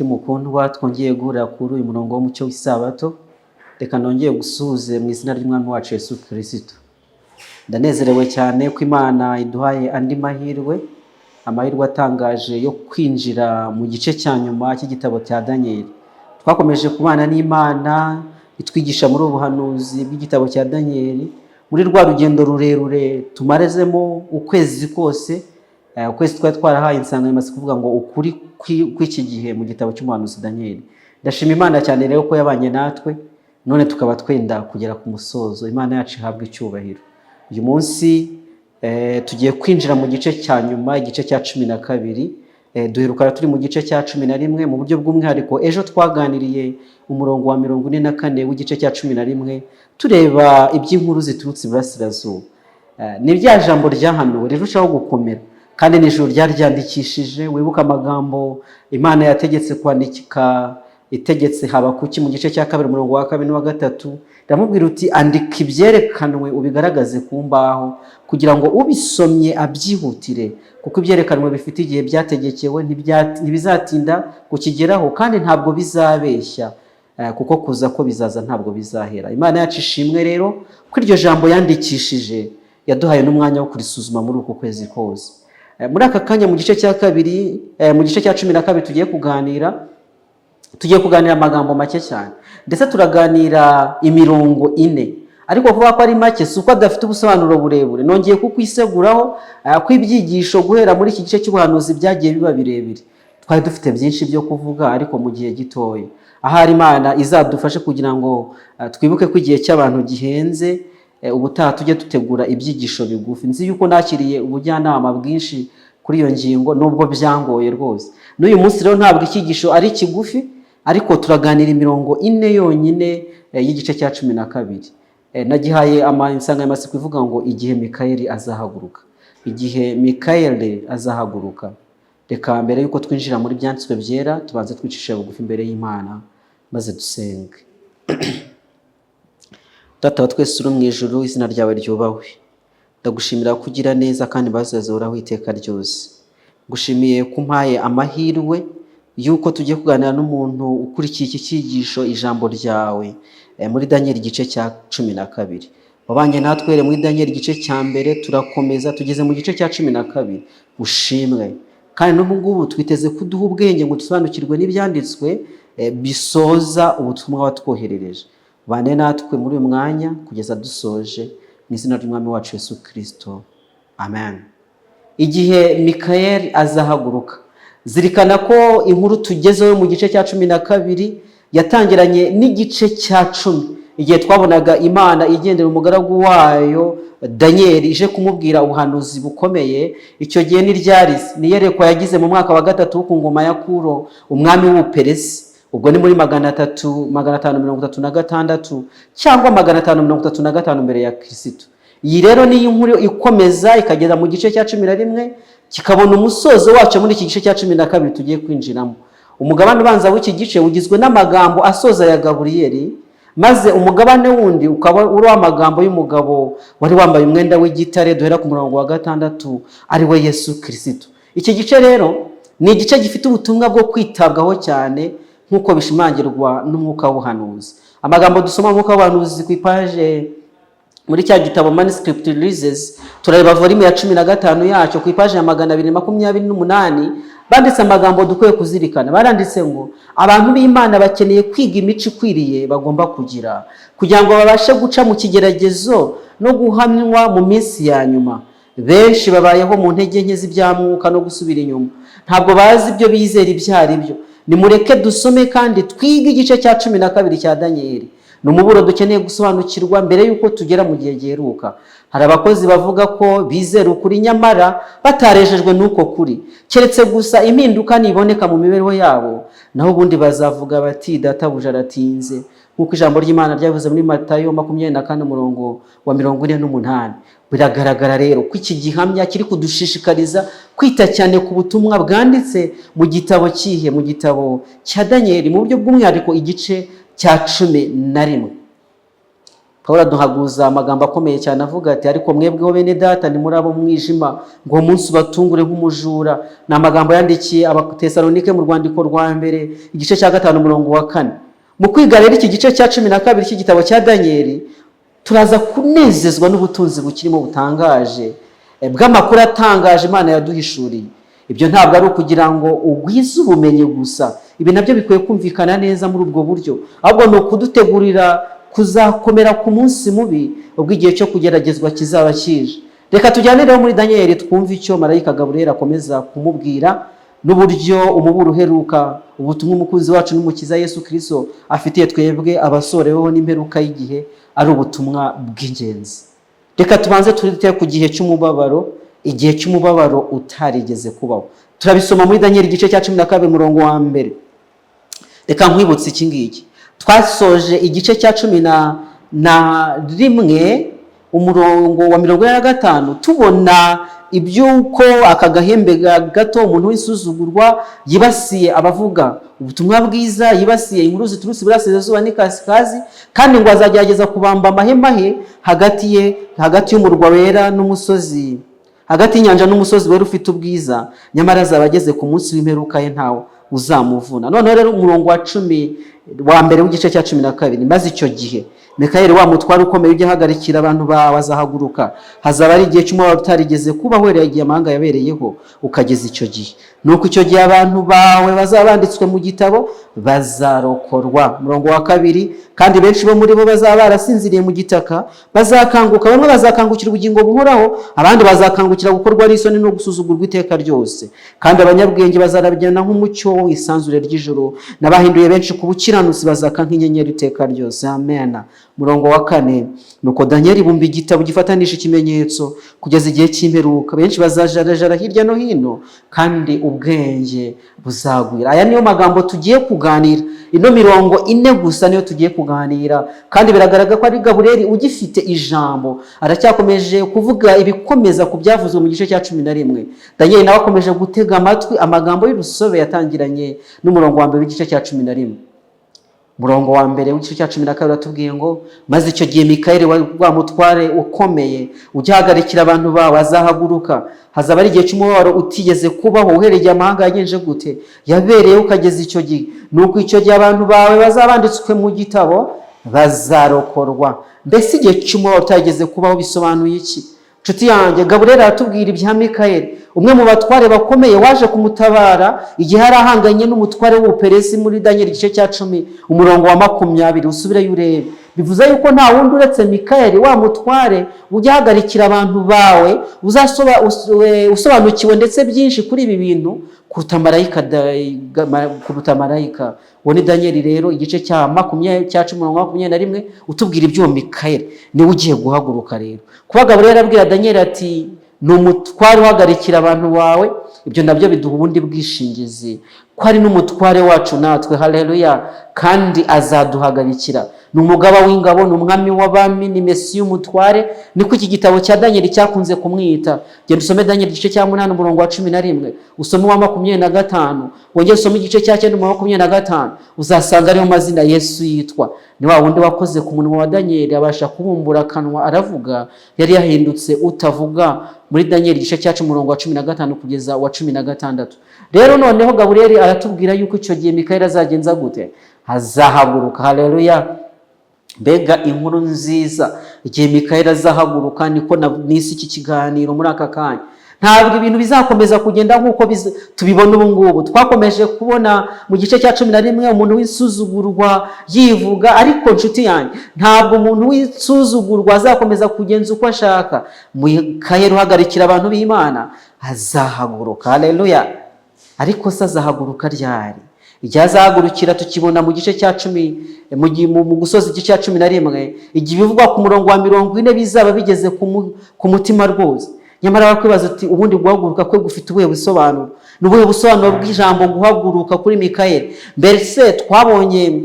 mukundwa twongeye guhurira kuri uyu murongo w'umucyo w'isabato. Reka nongeye gusuhuze mu izina ry'umwami wacu Yesu Kristo. Ndanezerewe cyane ko Imana iduhaye andi amahirwe atangaje yo kwinjira mu gice cya nyuma cy'igitabo cya Daniel. Twakomeje kubana n'Imana itwigisha muri ubuhanuzi bw'igitabo cya Daniel, muri rwa rugendo rurerure tumarezemo ukwezi kose. Ukwezi twari twarahaye insanganyamatsiko kuvuga ngo ukuri kw'iki gihe mu gitabo cy'umuhanuzi Daniel. Ndashima Imana cyane rero ko yabanye natwe, none tukaba twenda kugera ku musozo. Imana yacu ihabwe icyubahiro. Uyu munsi tugiye kwinjira mu gice cya nyuma, igice cya 12. Duherukana turi mu gice cya 11 mu buryo bw'umwihariko. Ejo twaganiriye umurongo wa 44 w'igice cya 11 tureba iby'inkuru ziturutse iburasirazuba. Ni rya jambo ryahanuwe rirushaho gukomera kandi n'ijuru ryari ryandikishije. Wibuka amagambo Imana yategetse kwandika, itegetse Habakuki mu gice cya 2 umurongo wa 2 n'uwa 3. Ndamubwira uti andika ibyerekanwe ubigaragaze ku mbaho kugira ngo ubisomye abyihutire, kuko ibyerekanwe bifite igihe byategekewe ntibizatinda kukigeraho kandi ntabwo bizabeshya, kuko kuza ko bizaza ntabwo bizahera. Imana yacu ishimwe rero ko iryo jambo yandikishije, yaduhaye n'umwanya wo kurisuzuma muri uko kwezi kose. Muri aka kanya mu gice cya 2 mu gice cya 12 tugiye kuganira amagambo make cyane, ndetse turaganira imirongo 4. Ariko kuvuga ko ari make si uko adafite ubusobanuro burebure. Nongeye kukwiseguraho ko ibyigisho guhera muri iki gice cy'ubuhanuzi byagiye biba birebire. Twari dufite byinshi byo kuvuga ariko mu gihe gitoya. Ahari Imana izadufashe kugira ngo twibuke ko igihe cy'abantu gihenze. Ubutaha tujye dutegura ibyigisho bigufi. Nzi yuko nakiriye ubujyanama bwinshi kuri iyo ngingo nubwo byangoye rwose. N'uyu munsi rero ntabwo icyigisho ari kigufi, ariko turaganira imirongo 4 yonyine y'igice cya 12. Nagihaye insanganyamatsiko ivuga ngo igihe Mikayeli azahaguruka. Igihe Mikayeli azahaguruka. Reka mbere yuko twinjira muri byanditswe byera tubanze twicishe bugufi imbere y'Imana maze dusenge. Data wa twese uri mu ijuru, izina ryawe ryubahwe. Ndagushimira kugira neza kandi bazazoraho iteka ryose. Ngushimiye kumpaye amahirwe yuko tugiye kuganira n'umuntu ukurikiye iki cyigisho ijambo ryawe muri Daniel igice cya 12. Wabanye natwe muri Daniel igice cya mbere, turakomeza tugeze mu gice cya 12. Ushimwe kandi n'ubu ngubu twiteze kuduha ubwenge ngo dusobanukirwe n'ibyanditswe bisoza ubutumwa watwoherereje. Bane natwe muri uyu mwanya kugeza dusoje, mu izina ry'umwami wacu Yesu Kristo, amen. Igihe Mikayeli azahaguruka. Zirikana ko inkuru tugezeho mu gice cya 12 yatangiranye n'igice cya 10, igihe twabonaga Imana igendera umugaragu wayo Daniel ije kumubwira ubuhanuzi bukomeye. Icyo gihe ni ryarisi niyerekwa yagize mu mwaka wa 3 wo ku ngoma ya Kuro umwami w'Ubuperesi. Ubwo ni muri 536 cyangwa 535 mbere ya Kristo. Iyi rero ni inkuru ikomeza ikageza mu gice cya 11 kikabona umusozo wacu muri iki gice cya 12 tugiye kwinjiramo. Umugabane ubanza w'iki gice ugizwe n'amagambo asoza ya Gaburiyeli, maze umugabane wundi ukaba uri amagambo y'umugabo wari wambaye umwenda w'igitare duhera ku murongo wa 6 ari we Yesu Kristo. Iki gice rero ni igice gifite ubutumwa bwo kwitabwaho cyane nk'uko bishimangirwa n'umwuka w'ubuhanuzi. Amagambo dusoma mu mwuka w'ubuhanuzi ku ipaje muri cya gitabo Manuscript Releases, turareba volume ya 15 yacyo ku ipaje ya 228 banditse amagambo dukwiye kuzirikana. Baranditse ngo abantu b'Imana bakeneye kwiga imico ikwiriye bagomba kugira ngo babashe guca mu kigeragezo no guhamywa mu minsi ya nyuma. Benshi babayeho mu ntege nke z'ibyamwuka no gusubira inyuma. Ntabwo bazi ibyo bizera ibyo ari byo. Nimureke dusome kandi twige igice cya 12 cya Daniel. Numuburo dukeneye gusobanukirwa mbere yuko tugera mu gihe giheruka. Hari abakozi bavuga ko bizera ukuri nyamara batarejejwe n'uko kuri, keretse gusa impinduka niboneka mu mibereho yabo, naho ubundi bazavuga bati databuja aratinze, nk'uko ijambo ry'Imana ryavuze muri Matayo 24 umurongo wa 48. Biragaragara rero ko iki gihamya kiri kudushishikariza kwita cyane ku butumwa bwanditse mu gitabo kihe, mu gitabo cya Daniel, mu buryo bw'umwihariko igice cya 11. Pawulo aduhaguza amagambo akomeye cyane avuga ati ariko mwebweho bene data ni muri abo mwijima ngo uwo munsi ubatungure nk'umujura. Ni amagambo yandikiye Abatesalonike mu rwandiko rwa mbere igice cya 5 umurongo wa 4. Mu kwiga rero iki gice cya 12 cy'igitabo cya Danieli, turaza kunezezwa n'ubutunzi bukirimo butangaje bw'amakuru atangaje Imana yaduhishuriye. Ibyo ntabwo ari ukugira ngo ugwize ubumenyi gusa, ibi nabyo bikwiye kumvikana neza muri ubwo buryo, ahubwo ni ukudutegurira kuzakomera ku munsi mubi ubwo igihe cyo kugeragezwa kizaba kije. Reka tujyane rero muri Danieli twumve icyo marayika Gaburiyeli akomeza kumubwira n'uburyo umuburo uheruka ubutumwa umukunzi wacu n'umukiza Yesu Kristo afitiye twebwe abasoreweho n'imperuka y'igihe ari ubutumwa bw'ingenzi. Reka tubanze turite ku gihe cy'umubabaro, igihe cy'umubabaro utarigeze kubaho. Turabisoma muri Danieli igice cya 12 umurongo wa 1. Reka nkwibutse iki ngiki. Twasoje igice cya 11 umurongo wa 45 tubona ibyuko aka gahembe gato umuntu w'isuzugurwa yibasiye abavuga ubutumwa bwiza, yibasiye inkuru ziturutse iburasirazuba n'ikasikazi, kandi ngo azagerageza kubamba amahema he hagati y'umurwa wera n'umusozi, hagati y'inyanja n'umusozi wera ufite ubwiza, nyamara azaba ageze ku munsi w'imperuka ye ntawe uzamuvuna. Noneho rero umurongo wa 10 wa mbere w'igice cya 12, maze icyo gihe Mikayeli wa mutware ukomeye ujya ahagarikira abantu bawe azahaguruka. Hazaba ari igihe cy'umubabaro utarigeze kubaho uhereye igihe amahanga yabereyeho ukageza icyo gihe. Nuko icyo gihe abantu bawe bazaba banditswe mu gitabo bazarokorwa. Umurongo wa 2, kandi benshi bo muri bo bazaba barasinziriye mu gitaka bazakanguka, bamwe bazakangukira ubugingo buhoraho, abandi bazakangukira gukorwa n'isoni no gusuzugurwa iteka ryose. Kandi abanyabwenge bazarabagirana nk'umucyo w'isanzure ry'ijoro, n'abahinduye benshi ku bukiranutsi bazaka nk'inyenyeri iteka ryose. Amen. Murongo wa 4, nuko Danieli bumba igitabo gifatanisha ikimenyetso kugeza igihe cy'imperuka. Benshi bazajarajara hirya no hino kandi ubwenge buzagwira. Aya niyo magambo tugiye kuganira, ino mirongo 4 gusa niyo tugiye kuganira, kandi biragaragara ko ari Gaburiyeli ugifite ijambo, aracyakomeje kuvuga ibikomeza ku byavuzwe mu gice cya 11. Danieli nawe akomeje gutega amatwi amagambo y'urusobe yatangiranye n'umurongo wa 1 w'igice cya 11. Murongo wa 1 w'igice cya 12 ratubwiye ngo maze icyo gihe Mikayeli wa mutware ukomeye ujya ahagarikira abantu bawe azahaguruka. Hazaba ari igihe cy'umubabaro utigeze kubaho uhereye amahanga yagenje gute yabereye ukageza icyo gihe. Nuko icyo gihe abantu bawe bazabanditswe mu gitabo bazarokorwa. Mbese igihe cy'umubabaro utageze kubaho bisobanuye iki? Nshuti yanjye, Gaburiyeli aratubwira ibya Mikayeli, umwe mu batware bakomeye waje kumutabara igihe arahanganye n'umutware w'Ubuperesi muri Danieli igice cya 10 umurongo wa 20. Usubireyo urebe. Bivuze yuko nta wundi uretse Mikayeli wa mutware ujya ahagarikira abantu bawe usobanukiwe ndetse byinshi kuri ibi bintu kuruta marayika. Uwo ni Danieli rero igice cya 10 umurongo wa 21 utubwira ibyo Mikayeli niwe ugiye guhaguruka rero. Kuba Gaburiyeli arabwira Danieli ati ni umutware uhagarikira abantu bawe, ibyo nabyo biduha ubundi bwishingizi ko ari n'umutware wacu natwe. Haleluya. Kandi azaduhagarikira. Ni umugaba w'ingabo, ni umwami w'abami, ni Mesiya umutware. Niko iki gitabo cya Danieli cyakunze kumwita. Genda usome Danieli igice cya 8 umurongo wa 11, usome wa 25, wongere usome igice cya 9 umurongo wa 25, uzasanga ariyo mazina Yesu yitwa. Ni wa wundi wakoze ku munwa wa Danieli abasha kubumbura akanwa aravuga, yari yahindutse utavuga muri Danieli igice cya 10 umurongo wa 15 kugeza wa 16. Rero noneho Gaburiyeli aratubwira yuko icyo gihe Mikayeli azagenza gute? Azahaguruka. Haleluya. Mbega inkuru nziza. Igihe Mikayeli azahaguruka niko nisi iki kiganiro muri aka kanya. Ntabwo ibintu bizakomeza kugenda nk'uko tubibona ubu ngubu. Twakomeje kubona mu gice cya 11 umuntu w'isuzugurwa yivuga, ariko nshuti yanjye ntabwo umuntu w'isuzugurwa azakomeza kugenza uko ashaka. Mikayeli uhagarikira abantu b'Imana azahaguruka. Haleluya. Ariko se azahaguruka ryari? Igihe azahagurukira tukibona mu gice cya 10 mu gusoza igice cya 11, igihe bivugwa ku murongo wa 40 bizaba bigeze ku mutima rwose. Nyamara bakwibaza ati ubundi guhaguruka kwe gufite ubuhe busobanuro? N'ubuhe busobanuro bw'ijambo guhaguruka kuri Mikayeli? Mbese twabonye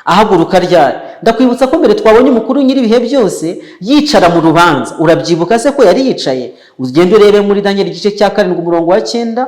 ahaguruka ryari? Ndakwibutsa ko mbere twabonye umukuru nyir'ibihe byose yicara mu rubanza. Urabyibuka se ko yari yicaye? Ugende urebe muri Daniel igice cya 7 umurongo wa 9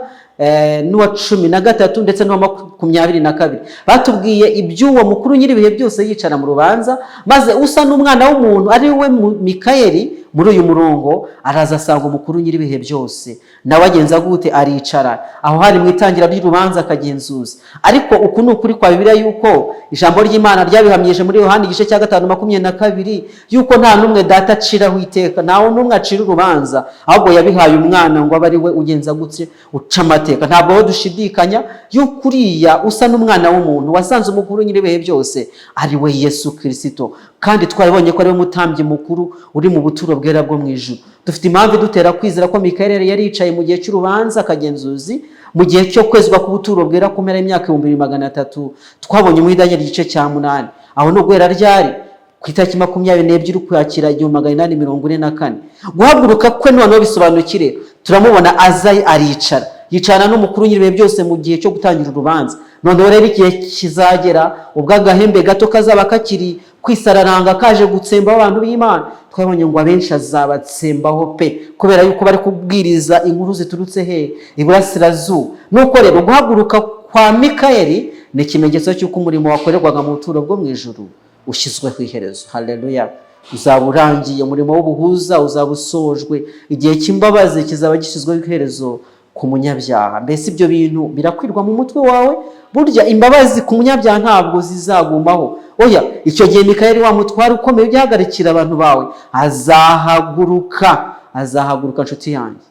n'uwa 13 ndetse n'uwa 22. Batubwiye iby'uwo mukuru nyir'ibihe byose yicara mu rubanza, maze usa n'umwana w'umuntu ari we Mikayeli muri uyu murongo araza asanga umukuru nyir'ibihe byose, nawe agenza gute? Aricara. Aho hari mu itangira ry'urubanza akagenzuza. Ariko uku ni ukuri kwa Bibiliya yuko ijambo ry'Imana ryabihamyije muri Yohana igice cya 5:22 yuko nta numwe data aciraho iteka, ntawe numwe acira urubanza, ahubwo yabihaye umwana ngo abe ari we ugenza gutse uca amateka. Ntabwo aho dushidikanya yuko uriya usa n'umwana w'umuntu wasanze umukuru nyir'ibihe byose ari we Yesu Kristo, kandi twabonye ko ari we mutambyi mukuru uri mu buturo bwera bwo mu ijuru. Dufite impamvu dutera kwizera ko Mikayeli yari yicaye mu gihe cy'urubanza akagenzuzi, mu gihe cyo kwezwa ku buturo bwera kumera imyaka 2300. Twabonye mu Daniel igice cya 8. Aho no guhera ryari ku itariki 22 ukwakira 1844. Guhaguruka kwe noneho bisobanukire, turamubona aza aricara, yicarana n'umukuru nyir'ibihe byose mu gihe cyo gutangira urubanza. Noneho rero igihe kizagera ubwo agahembe gato kazaba kakiri kwisararanga kaje gutsembaho abantu b'Imana. Twabonye ngo abenshi azabatsembaho pe, kubera yuko bari kubwiriza inkuru ziturutse he? Iburasirazuba. Nuko rero guhaguruka kwa Mikayeli ni ikimenyetso cy'uko umurimo wakorerwaga mu buturo bwo mu ijuru ushyizwe ku iherezo. Haleluya! Uzaba urangiye, umurimo w'ubuhuza uzaba usojwe, igihe cy'imbabazi kizaba gishyizwe ku iherezo ku munyabyaha. Mbese ibyo bintu birakwirwa mu mutwe wawe? Burya imbabazi ku munyabyaha ntabwo zizagumaho. Oya, icyo gihe Mikayeli wa mutware ukomeye ugihagarikira abantu bawe azahaguruka nshuti yanjye.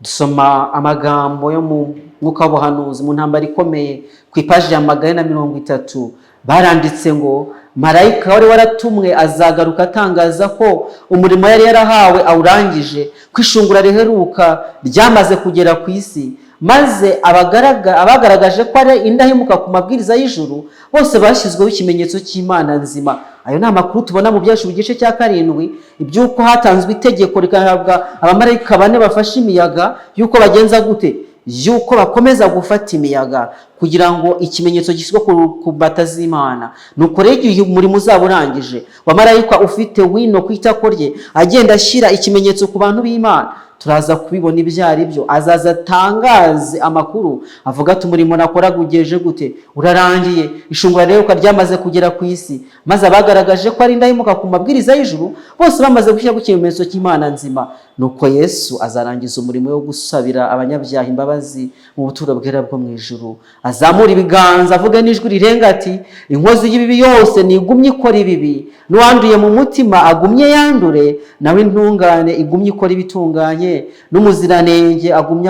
Dusoma amagambo yo mu mwuka w'ubuhanuzi mu ntambara ikomeye ku ipaji ya 130. Baranditse ngo marayika wari waratumwe azagaruka atangaza ko umurimo yari yarahawe awurangije, ko ishungura riheruka ryamaze kugera ku isi, maze abagaragaje ko ari indahemuka ku mabwiriza y'ijuru bose bashyizweho ikimenyetso cy'Imana nzima. Ayo ni amakuru tubona mu Byashuwe igice cya 7 iby'uko hatanzwe itegeko rikahabwa abamarayika 4 bafashe imiyaga yuko bagenza gute? Yuko bakomeza gufata imiyaga kugira ngo ikimenyetso gishyirwe ku mbata z'Imana. Nuko rero igihe umurimo uzaba urangije, abamarayika ufite wino ku itako rye agenda ashyira ikimenyetso ku bantu b'Imana, turaza kubibona ibyo ari byo. Azaza atangaze amakuru avuga ati umurimo nakoraga ugeje gute? Urarangiye. Ishungura rero ryamaze kugera ku isi, maze abagaragaje ko ari indahemuka ku mabwiriza y'ijuru bose bamaze gushyira ku kimenyetso cy'Imana nzima. Nuko Yesu azarangiza umurimo wo gusabira abanyabyaha imbabazi mu buturo bwera bwo mu ijuru. Azamura ibiganza avuga n'ijwi rirenga ati inkozi y'ibibi yose nigumye ikora ibibi, n'uwanduye mu mutima agumye yandure, nawe intungane igumye ikora ibitunganye, n'umuziranenge agumye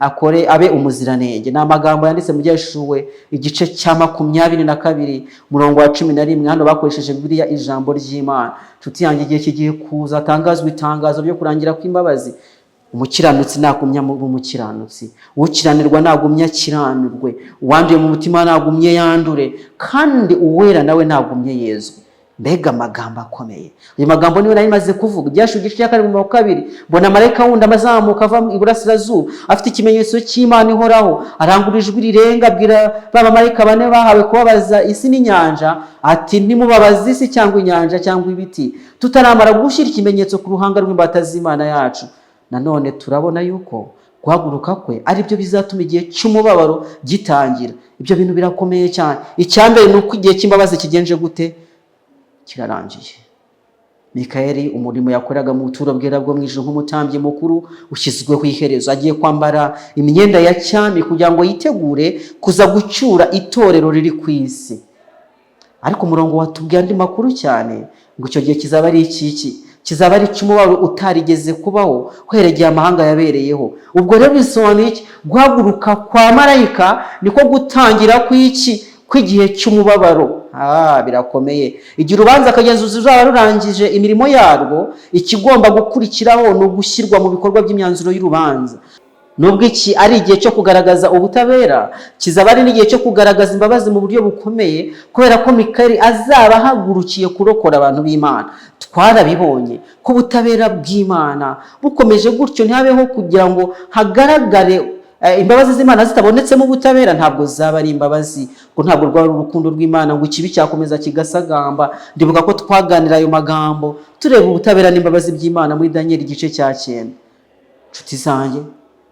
akore abe umuziranenge. Ni amagambo yanditse mu Byashuwe igice cya 22 umurongo wa 11. Hano bakoresheje Bibiliya ijambo ry'Imana. Nshuti yanjye, igihe kigiye kuza atangazwa itangazo ryo kurangira kw'imbabazi. Umukiranutsi nagumya mu umukiranutsi, ukiranirwa nagumya akiranirwe, uwanduye mu mutima nagumye yandure, kandi uwera nawe nagumye yezwe. Mbega amagambo akomeye. Uyu magambo niwe nari maze kuvuga. Byashuwe igice cya 7 mbona marayika wundi amazamuka ava iburasirazuba afite ikimenyetso cy'Imana ihoraho, arangurura ijwi rirenga abwira ba marayika 4 bahawe kubabaza isi n'inyanja ati ntimubabaze isi cyangwa inyanja cyangwa ibiti tutaramara gushyira ikimenyetso ku ruhanga rw'imbata z'Imana yacu. Nanone turabona yuko guhaguruka kwe ari byo bizatuma igihe cy'umubabaro gitangira. Ibyo bintu birakomeye cyane. Icyambere ni uko igihe cy'imbabazi kigenje gute? Kirarangiye. Mikayeli umurimo yakoraga mu buturo bwera bwo mu ijuru nk'umutambyi mukuru ushyizweho iherezo. Agiye kwambara imyenda ya cyami kugira ngo yitegure kuza gucyura itorero riri ku isi. Ariko umurongo watubwiye andi makuru cyane ngo icyo gihe kizaba ari iki? Kizaba ari cy'umubabaro utarigeze kubaho kweregeye amahanga yabereyeho. Ubwo rero bisobanuye iki? Guhaguruka kwa marayika niko gutangira kw'igihe cy'umubabaro. Birakomeye. Igihe urubanza akagenzuzi ruzaba rurangije imirimo yarwo, ikigomba gukurikiraho ni ugushyirwa mu bikorwa by'imyanzuro y'urubanza. Nubwo iki ari igihe cyo kugaragaza ubutabera, kizaba ari n'igihe cyo kugaragaza imbabazi mu buryo bukomeye, kubera ko Mikayeli azaba ahagurukiye kurokora abantu b'Imana. Twarabibonye ko ubutabera bw'Imana bukomeje gutyo ntihabeho kugira ngo hagaragare imbabazi z'Imana zitabonetsemo ubutabera ntabwo zaba ari imbabazi, ngo ntabwo rwari urukundo rw'Imana ngo ikibi cyakomeza kigasagamba. Ndibuka ko twaganira ayo magambo tureba ubutabera n'imbabazi by'Imana muri Daniel igice cya 9. Nshuti zanjye,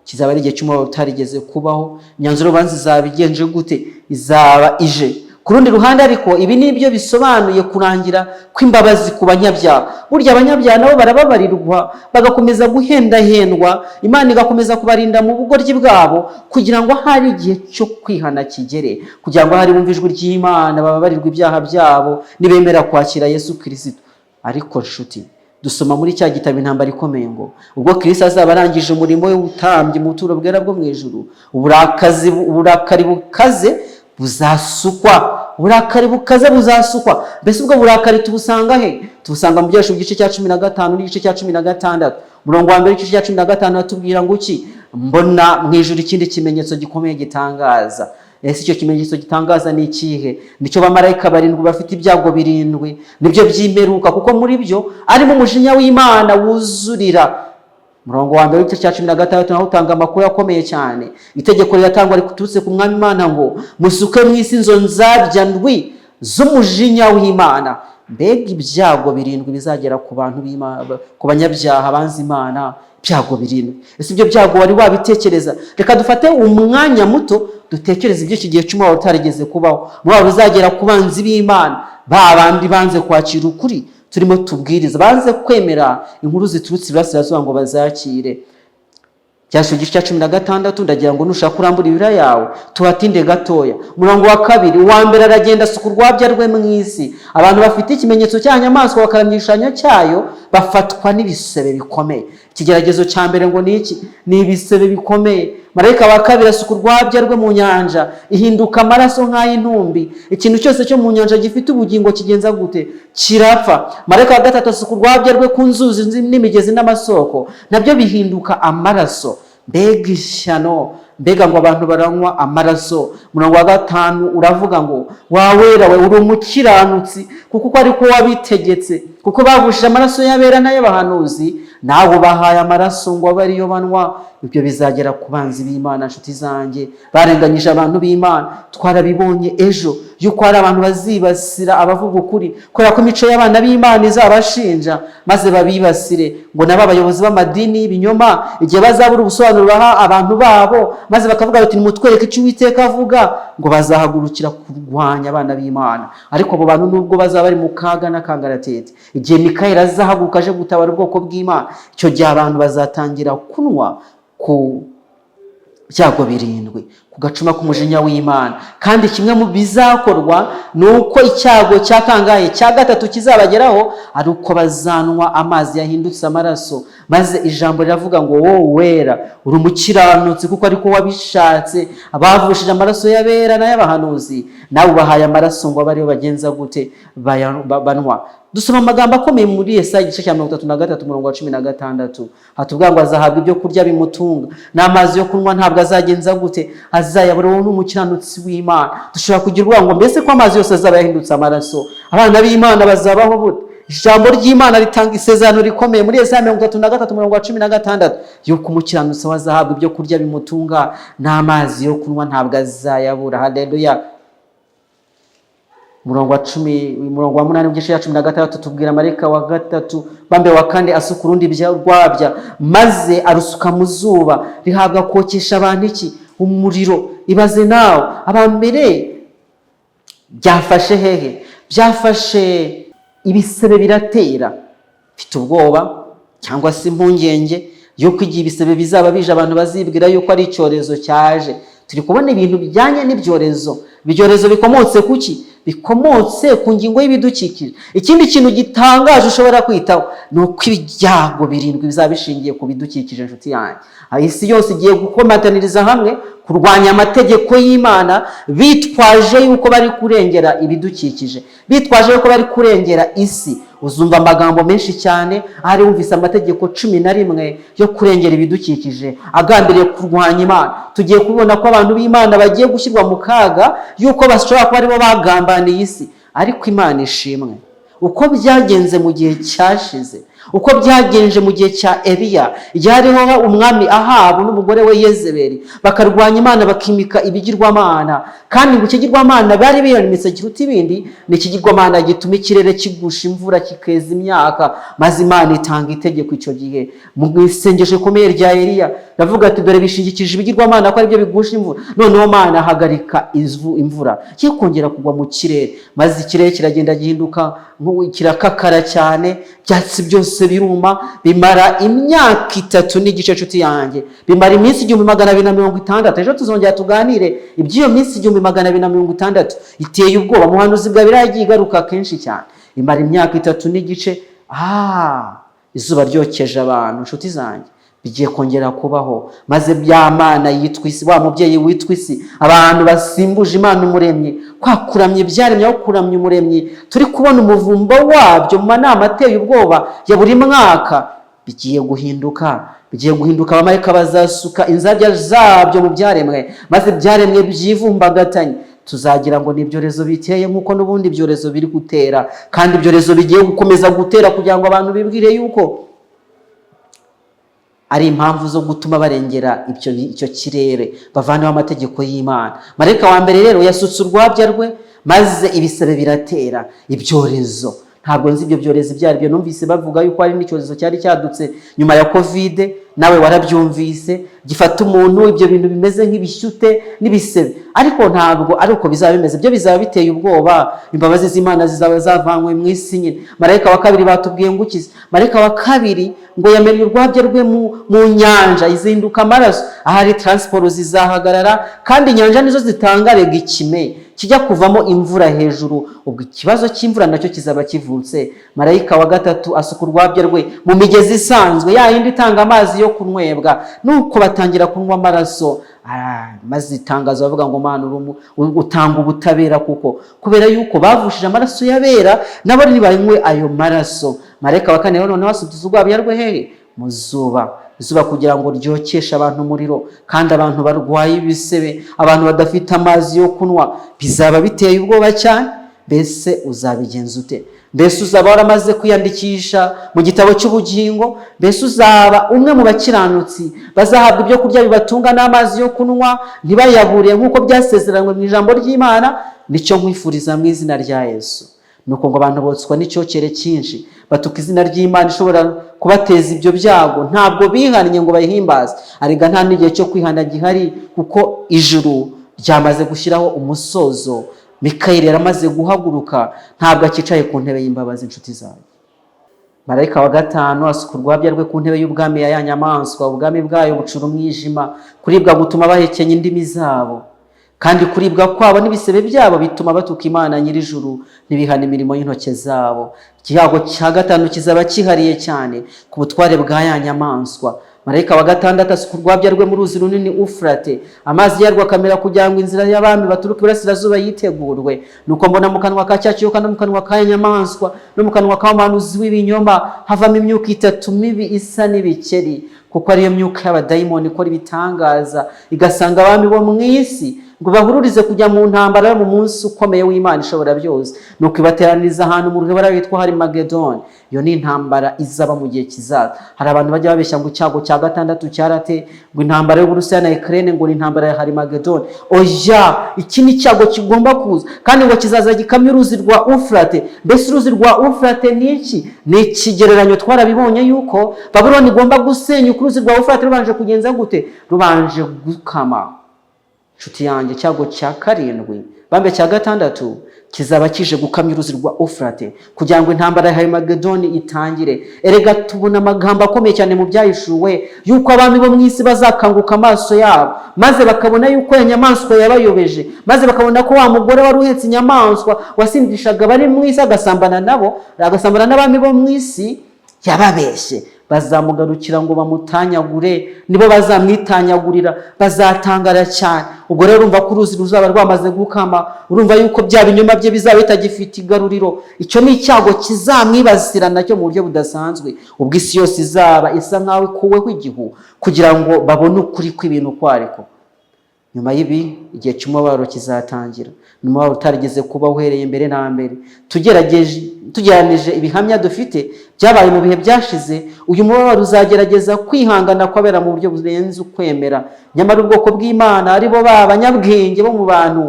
kizaba ari igihe cy'umubabaro utarigeze kubaho. Imyanzuro y'urubanza izaba igenje gute? Izaba ije. Ku rundi ruhande ariko ibi nibyo bisobanuye kurangira kw'imbabazi ku banyabyaha. Burya abanyabyaha nabo barababarirwa bagakomeza guhendahendwa, Imana igakomeza kubarinda mu bugoryi bwabo kugira ngo hari igihe cyo kwihana kigere, kugira ngo hari bumva ijwi ry'Imana bababarirwa ibyaha byabo nibemera kwakira Yesu Kristo. Ariko nshuti, dusoma muri cya gitabo Intambara Ikomeye ngo ubwo Kristo azaba arangije umurimo we w'ubutambyi mu buturo bwera bwo mu ijuru, uburakari bukaze buzasukwa. Uburakari bukaze buzasukwa. Mbese ubwo burakari tubusanga he? Tubusanga mu Byashu igice cya 15 n'igice cya 16. Umurongo wa mbere w'igice cya 15 atubwira ngo iki? Mbona mu ijuru ikindi kimenyetso gikomeye gitangaza. Ese icyo kimenyetso gitangaza ni ikihe? Nicyo bamarayika 7 bafite ibyago 7, nibyo by'imperuka, kuko muri byo arimo umujinya w'Imana wuzurira. Umurongo wa mbere w'igice cya 16 naho utanga amakuru akomeye cyane. Itegeko riratangwa rikuturutse ku Mwami Imana ngo musuke mu isi izo nzabya ndwi z'umujinya w'Imana. Mbega ibyago 7 bizagera ku bantu b'Imana, ku banyabyaha banze Imana. Ibyago 7. Ese ibyo byago wari wabitekereza? Reka dufate umwanya muto dutekereze iby'iki gihe cy'umubabaro utarigeze kubaho. Umubabaro uzagera ku banzi b'Imana, ba bandi banze kwakira ukuri turimo tubwiriza, banze kwemera inkuru ziturutse iburasirazuba ngo bazakire. Byashu igice cya 16 ndagira ngo nushaka kurambura ibira yawe tuhatinde gatoya. Umurongo wa 2, uwa mbere aragenda asuka urwabya rwe mu isi. Abantu bafite ikimenyetso cy'inyamaswa bakaramya igishushanyo cyayo bafatwa n'ibisebe bikomeye. Ikigeragezo cya mbere ngo ni iki? Ni ibisebe bikomeye. Marayika wa 2 asuka urwabya rwe mu nyanja, ihinduka amaraso nk'ay'intumbi. Ikintu cyose cyo mu nyanja gifite ubugingo kigenza gute? Kirapfa. Marayika wa 3 asuka urwabya rwe ku nzuzi n'imigezi n'amasoko, nabyo bihinduka amaraso. Mbega ishyano! Mbega ngo abantu baranywa amaraso. Umurongo wa 5 uravuga ngo wawera we uri umukiranutsi, kuko ariko wabitegetse, kuko bavushije amaraso y'abera n'ay'abahanuzi, nawe bahaye amaraso ngo abe ariyo banywa. Ibyo bizagera ku banzi b'Imana. Nshuti zanjye, barenganyije abantu b'Imana. Twarabibonye ejo yuko hari abantu bazibasira abavuga ukuri kubera ko imico y'abana b'Imana izabashinja, maze babibasire ngo nabo abayobozi b'amadini y'ibinyoma igihe bazabura ubusobanuro baha abantu babo, maze bakavuga bati nimutwereke icyo Uwiteka avuga, ngo bazahagurukira kurwanya abana b'Imana. Ariko abo bantu nubwo bazaba bari mu kaga n'akangaratete, igihe Mikayeli azahaguruka aje gutabara ubwoko bw'Imana, icyo gihe abantu bazatangira kunywa ku byago 7, ku gacuma k'umujinya w'Imana. Kandi kimwe mu bizakorwa ni uko icyago cya kangahe cya 3 kizabageraho, ari uko bazanwa amazi yahindutse amaraso. Maze ijambo riravuga ngo wowe wera uri umukiranutsi, kuko ariko wabishatse. Abavushije amaraso y'abera n'ay'abahanuzi, nawe bahaye amaraso ngo abariyo bagenza gute? Banwa. Dusoma amagambo akomeye muri Yesaya igice cya 33 umurongo wa 16. Hatubwira ngo azahabwa ibyo kurya bimutunga, n'amazi yo kunywa ntabwo azagenza gute? Azayabura wowe n'umukiranutsi w'Imana. Dushobora kugira ngo mbese ko amazi yose azaba yahindutse amaraso, abana b'Imana bazabaho bute? Ijambo ry'Imana ritanga isezerano rikomeye muri Yesaya 33 umurongo wa 16 yuko umukiranutsi wazahabwa ibyo kurya bimutunga, n'amazi yo kunywa ntabwo azayabura. Haleluya. Umurongo wa 8 w'igice cya 16 tubwira marayika wa 3 bambe wa 4 asuka urundi rwabya, maze arusuka mu zuba, rihabwa kokesha abantu iki? Umuriro. Ibaze nawe, abambere byafashe hehe? Byafashe ibisebe biratera. Mfite ubwoba cyangwa se impungenge yuko igihe ibisebe bizaba bije abantu bazibwira yuko ari icyorezo cyaje. Turi kubona ibintu bijyanye n'ibyorezo. Ibyorezo bikomotse kuki? Bikomotse ku ngingo y'ibidukikije. Ikindi kintu gitangaje ushobora kwitaho ni uko ibyago 7 bizaba bishingiye ku bidukikije. Nshuti yanjye, isi yose igiye gukomataniriza hamwe kurwanya amategeko y'Imana, bitwaje yuko bari kurengera ibidukikije, bitwaje yuko bari kurengera isi. Uzumva amagambo menshi cyane ahari wumvise amategeko 11 yo kurengera ibidukikije agambiriye kurwanya Imana. Tugiye kubona ko abantu b'Imana bagiye gushyirwa mu kaga yuko bashobora kuba aribo bagambaniye isi. Ariko Imana ishimwe, uko byagenze mu gihe cyashize, uko byagenje mu gihe cya Eliya, igihe hariho umwami Ahabu n'umugore we Yezebeli bakarwanya Imana bakimika ibigirwamana, kandi ngo ikigirwamana bari biyanimitse kiruta ibindi ni ikigirwamana gituma ikirere kigusha imvura kikeza imyaka, maze Imana itanga itegeko icyo gihe mu isengesho rikomeye rya Eliya, ndavuga ati dore bishingikije ibigirwamana ko ari byo bigusha imvura, noneho Imana hagarika imvura yo kongera kugwa mu kirere, maze ikirere kiragenda gihinduka kirakakara cyane, byatsi byose biruma, bimara imyaka 3 n'igice nshuti yanjye, bimara iminsi 1260. Ejo tuzongera tuganire iby'iyo minsi 1260 iteye ubwoba, muhanuzi bwa biragiye igaruka kenshi cyane, imara imyaka 3 n'igice. Izuba ryokeje abantu nshuti zanjye, bigiye kongera kubaho, maze bya Mana yitwa isi, wa mubyeyi witwa isi, abantu basimbuje Imana umuremyi, kwakuramye byaremye aho kuramya umuremyi, turi kubona umuvumbo wabyo mu manama ateye ubwoba ya buri mwaka, bigiye guhinduka. Abamarayika bazasuka inzabya zabyo mu byaremwe, maze byaremwe byivumbagatanye, tuzagira ngo ni ibyorezo biteye nk'uko n'ubundi ibyorezo biri gutera, kandi ibyorezo bigiye gukomeza gutera kugira ngo abantu bibwire yuko ari impamvu zo gutuma barengera icyo kirere, bavaneho amategeko y'Imana. Marayika wa mbere rero yasutse urwabya rwe, maze ibisebe biratera ibyorezo. Ntabwo nzi ibyo byorezo byari byo, numvise bavuga yuko hari n'icyorezo cyari cyadutse nyuma ya Covid, nawe warabyumvise, gifata umuntu, ibyo bintu bimeze nk'ibishyute n'ibisebe, ariko ntabwo ari uko bizaba bimeze, byo bizaba biteye ubwoba, imbabazi z'Imana zizaba zavanywe mu isi nyine. Marayika wa kabiri batubwiye ngo ukize, marayika wa kabiri ngo yamennye urwabya rwe mu nyanja, izinduka amaraso, ahari transport zizahagarara, kandi inyanja nizo zitangarega ikime kijya kuvamo imvura hejuru, ubwo ikibazo cy'imvura nacyo kizaba kivutse. Marayika wa gatatu asuka urwabya rwe mu migezi isanzwe, ya yindi itanga amazi yo kunywebwa, nuko batangira kunywa amaraso. Maze itangazo bavuga ngo Mana utanga ubutabera, kuko kubera yuko bavushije amaraso y'abera, nabo ntibanywe ayo maraso. Marayika wa kane noneho asubyiza urwabya rwe hehe? Mu zuba, kugira ngo ryokeshe abantu umuriro, kandi abantu barwaye ibisebe, abantu badafite amazi yo kunywa, bizaba biteye ubwoba cyane. Mbese uzabigenza ute? Mbese uzaba waramaze kwiyandikisha mu gitabo cy'ubugingo? Mbese uzaba umwe mu bakiranutsi bazahabwa ibyo kurya bibatunga n'amazi yo kunywa, ntibayabure nk'uko byasezeranywe mu ijambo ry'Imana? Nicyo nkwifuriza mu izina rya Yesu. Nuko ngo abantu botswa n'icyokere cyinshi, batuka izina ry'Imana ishobora kubateza ibyo byago, ntabwo bihannye ngo bayihimbaze. Arega nta n'igihe cyo kwihana gihari, kuko ijuru ryamaze gushyiraho umusozo. Mikayeli yaramaze guhaguruka, ntabwo akicaye ku ntebe y'imbabazi inshuti zawe. Marayika wa gatanu asuka urwabya rwe ku ntebe y'ubwami ya nyamaswa, ubwami bwayo bucura umwijima, kuribwa gutuma bahekenya indimi zabo, kandi kuribwa kwabo n'ibisebe byabo bituma batuka Imana nyir'ijuru ntibihana imirimo y'intoke zabo. Ikiyago cya gatanu kizaba kihariye cyane ku butware bwa ya nyamaswa. Marayika wa gatandatu asuka urwabya rwe mu ruzi runini Ufurate, amazi yarwo akamera kugira ngo inzira y'abami baturuka iburasirazuba yitegurwe. Nuko mbona mu kanwa ka cya kiyoka no mu kanwa ka nyamaswa no mu kanwa k'umuhanuzi w'ibinyoma havamo imyuka 3 mibi isa n'ibikeri, kuko ariyo myuka y'abadayimoni ikora ibitangaza, igasanga abami bo mu isi ngo bahururize kujya mu ntambara yo mu munsi ukomeye w'Imana ishobora byose. Nuko ibateraniriza ahantu mu ruhebara witwa Harimagedoni. Iyo ni intambara izaba mu gihe kizaza. Hari abantu bajya babeshya ngo icyago cya gatandatu cyarate, ngo intambara y'Uburusiya na Ukraine ngo ni intambara ya Harimagedoni. Oya, iki ni icyago kigomba kuza, kandi ngo kizaza gikamya uruzi rwa Ufurate. Mbese uruzi rwa Ufurate ni iki? Ni ikigereranyo twarabibonye yuko Babuloni igomba gusenyuka uruzi rwa Ufurate rubanje kugenza gute? Rubanje gukama. Nshuti yanjye, icyago cya karindwi bambe cya gatandatu kizaba kije gukamya uruzi rwa Ufurate kugira ngo intambara ya Harimagedoni itangire. Erega tubona amagambo akomeye cyane mu byahishuwe yuko abami bo mu isi bazakanguka amaso yabo, maze bakabona yuko ya nyamaswa yabayobeje, maze bakabona ko wa mugore wari uhetse inyamaswa wasindishaga bari mu isi agasambana nabo, agasambana n'abami bo mu isi yababeshye. Bazamugarukira ngo bamutanyagure, nibo bazamwitanyagurira, bazatangara cyane. Ubwo rero urumva ko uruzi ruzaba rwamaze gukama, urumva yuko bya binyoma bye bizaba bitagifite igaruriro. Icyo ni icyago kizamwibasira nacyo mu buryo budasanzwe, ubwo isi yose izaba isa nkaho ikuweho igihu, kugira ngo babone ukuri kw'ibintu kwariko. nyuma y'ibi igihe cy'umubabaro kizatangira. Umubabaro utarigeze kuba uhereye mbere na mbere. Tugeranije ibihamya dufite byabaye mu bihe byashize, uyu mubabaro uzagerageza kwihangana kwabera mu buryo burenze ukwemera. Nyamara ubwoko bw'Imana ari bo b'abanyabwenge bo mu bantu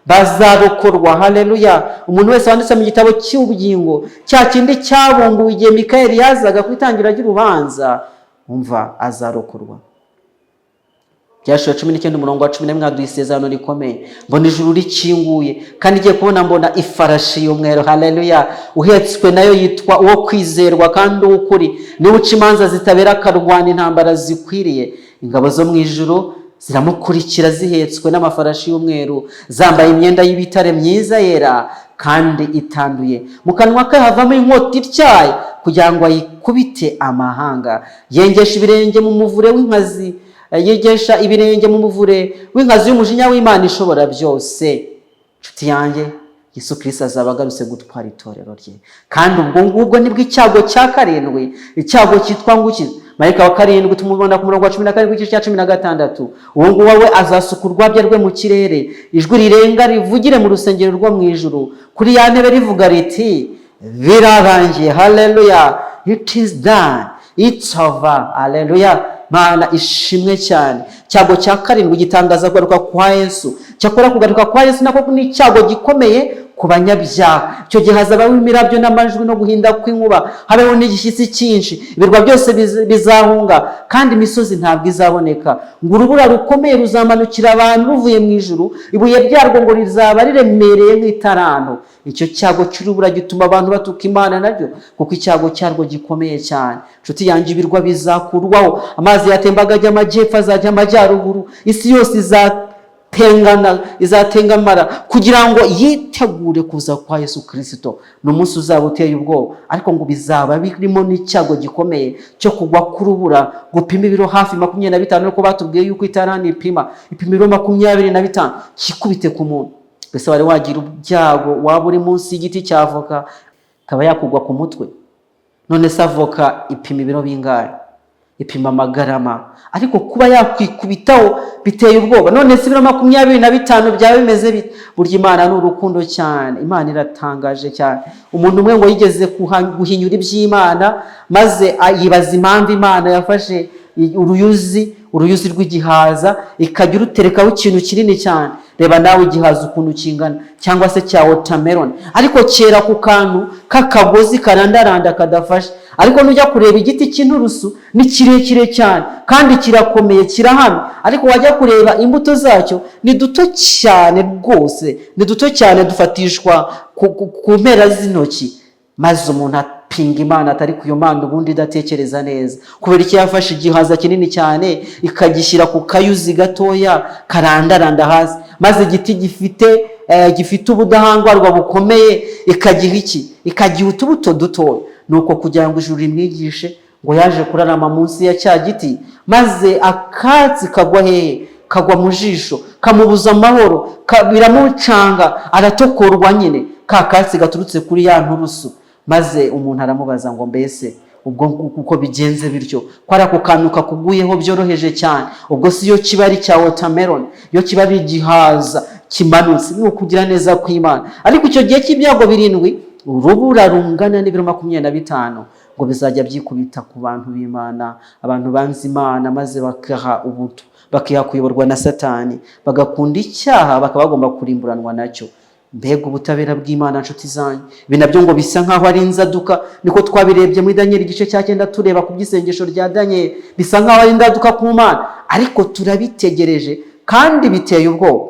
bazarokorwa. Haleluya! Umuntu wese wanditse mu gitabo cy'ubugingo, cya kindi cyabumbuwe igihe Mikayeli yazaga ku itangira ry'urubanza, umva azarokorwa. Byashiwe 19:11 haduha isezerano rikomeye. Mbona ijuru rikinguye, kandi igiye kubona mbona ifarashi y'umweru. Haleluya! Uhetswe nayo yitwa uwo kwizerwa kandi uw'ukuri, niwe uca imanza zitabera, akarwana intambara zikwiriye. Ingabo zo mu ijuru ziramukurikira zihetswe n'amafarashi y'umweru, zambaye imyenda y'ibitare myiza yera kandi itanduye. Mu kanwa ke havamo inkota ityaye kugira ngo ayikubite amahanga. Yengesha ibirenge mu muvure w'inkazi, yegesha ibirenge mu muvure w'inkazi y'umujinya w'Imana ishobora byose. Nshuti yanjye, Yesu Kristo azaba agarutse gutwara itorero rye, kandi ubwo ngubwo nibwo icyago cya karindwi, icyago cyitwa ngukiza. Marayika wa karindwi tumubona ku murongo wa 17 igice cya 16. Uwo nguwo we azasuka urwabya rwe mu kirere, ijwi rirenga rivugire mu rusengero rwo mu ijuru, kuri ya ntebe rivuga riti birarangiye. Haleluya! It is done, it's over. Haleluya! Mana ishimwe cyane. Cyago cya karindwi gitangaza kugaruka kwa Yesu. Cyakora kugaruka kwa Yesu nako ni icyago gikomeye ku banyabyaha. Icyo gihe hazabaho imirabyo n'amajwi no guhinda kw'inkuba, habeho n'igishyitsi cyinshi, ibirwa byose bizahunga, kandi imisozi ntabwo izaboneka. Ngo urubura rukomeye ruzamanukira abantu ruvuye mu ijuru, ibuye ryarwo ngo rizaba riremereye nk'itaranto. Icyo cyago cy'urubura gituma abantu batuka Imana naryo, kuko icyago cyarwo gikomeye cyane. Nshuti yanjye, ibirwa bizakurwaho, amazi yatembaga ajya amajyepfo azajya amajyaruguru, isi yose izatengamara kugira ngo yitegure kuza kwa Yesu Kristo. Ni umunsi uzaba uteye ubwoba, ariko ngo bizaba birimo n'icyago gikomeye cyo kugwa k'urubura gupima ibiro hafi 25, nuko batubwiye yuko itarani ipima ibiro 25 kikubite ku muntu. Mbese wari wagira ibyago waba uri munsi y'igiti cya avoka kaba yakugwa ku mutwe? None se avoka ipima ibiro bingahe? Ipima amagarama, ariko kuba yakwikubitaho biteye ubwoba. None se ibiro 25 byaba bimeze bite? Burya Imana ni urukundo cyane, Imana iratangaje cyane. Umuntu umwe ngo yigeze guhinyura iby'Imana, maze yibaza impamvu Imana yafashe uruyuzi rw'igihaza ikajya uruterekaho ikintu kinini cyane. Reba nawe igihaza ukuntu kingana, cyangwa se cya watermelon, ariko cyera ku kantu k'akagozi karandaranda kadafashe. Ariko nujya kureba igiti cy'inturusu ni kirekire cyane kandi kirakomeye, kirahamye, ariko wajya kureba imbuto zacyo ni duto cyane rwose, ni duto cyane dufatishwa ku mpera z'intoki. Maze umuntu apinga Imana atari ku yo Mana ubundi idatekereza neza. Kubera iki yafashe igihaza kinini cyane ikagishyira ku kayuzi gatoya karandaranda hasi, maze igiti gifite ubudahangarwa bukomeye ikagiha iki? Ikagiha utubuto dutoya. Nuko kugira ngo ijuru rimwigishe, ngo yaje kurarama munsi ya cya giti, maze akatsi kagwa hehe? Kagwa mu jisho, kamubuza amahoro, biramucanga, aratokorwa nyine, ka katsi gaturutse kuri ya nturusu. Maze umuntu aramubaza ngo mbese ubwo uko bigenze bityo, ko ari ako kantu kakuguyeho byoroheje cyane, ubwo si yo kiba ari cya watermelon, yo kiba ari igihaza kimanutse? Ni ukugira neza kw'Imana. Ariko icyo gihe cy'ibyago 7, urubura rungana n'ibiro 25 ngo bizajya byikubita ku bantu b'Imana, abantu banze Imana, maze bakaha ubuto, bakiha kuyoborwa na Satani, bagakunda icyaha, bakaba bagomba kurimburanwa nacyo. Mbega ubutabera bw'Imana nshuti zanyu! Ibi nabyo ngo bisa nkaho ari inzaduka, niko twabirebye muri Daniel igice cya 9 tureba ku by'isengesho rya Daniel. Bisa nkaho ari inzaduka ku Mana, ariko turabitegereje kandi biteye ubwoba.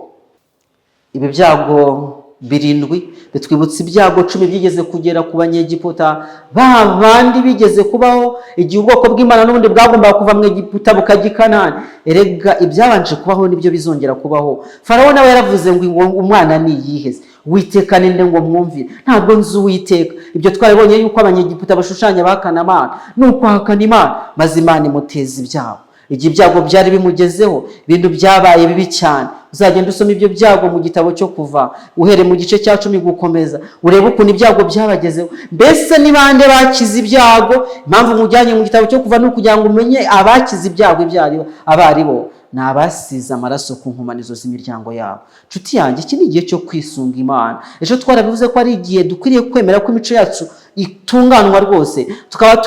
Ibi byago 7 bitwibutsa ibyago 10 byigeze kugera ku banyegiputa, bandi bigeze kubaho igihe ubwoko bw'Imana n'ubundi bwagombaga kuva mu Egiputa bukajya i Kanani. Erega ibyabanje kubaho nibyo bizongera kubaho. Farawo nawe yaravuze ngo umwana ni yiheze, Uwiteka ninde ngo mwumvire? Ntabwo nzi Uwiteka. Ibyo twabonye yuko abanyegiputa bashushanya bahakana Imana, nuko ahakana Imana, maze Imana imuteza ibyago. Igihe ibyago byari bimugezeho, ibintu byabaye bibi cyane. Uzagenda usoma ibyo byago mu gitabo cyo Kuva, uhere mu gice cya 10 gukomeza, urebe ukuntu ibyago byabagezeho. Mbese ni bande bakize ibyago? Impamvu mujyanye mu gitabo cyo Kuva no kugira ngo umenye abakize ibyago ibyari abari bo. ni abasize amaraso ku nkomanizo z'imiryango yabo. Nshuti yanjye, iki ni igihe cyo kwisunga Imana. Ejo twarabivuze ko ari igihe dukwiriye kwemera ko imico yacu itunganwa rwose, tukaba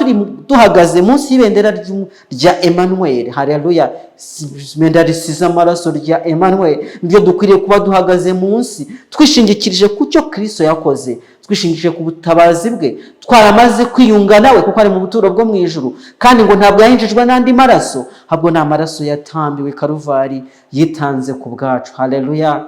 duhagaze munsi y'ibendera rya Emmanuel. Haleluya! Ibendera risize amaraso rya Emmanuel niryo dukwiriye kuba duhagaze munsi, twishingikirije ku cyo Kristo yakoze, twishingikije ku butabazi bwe, twaramaze kwiyunga nawe kuko ari mu buturo bwo mu ijuru, kandi ngo ntabwo yahinjijwe n'andi maraso, ahubwo ni amaraso yatambiwe Karuvari, yitanze ku bwacu. Haleluya!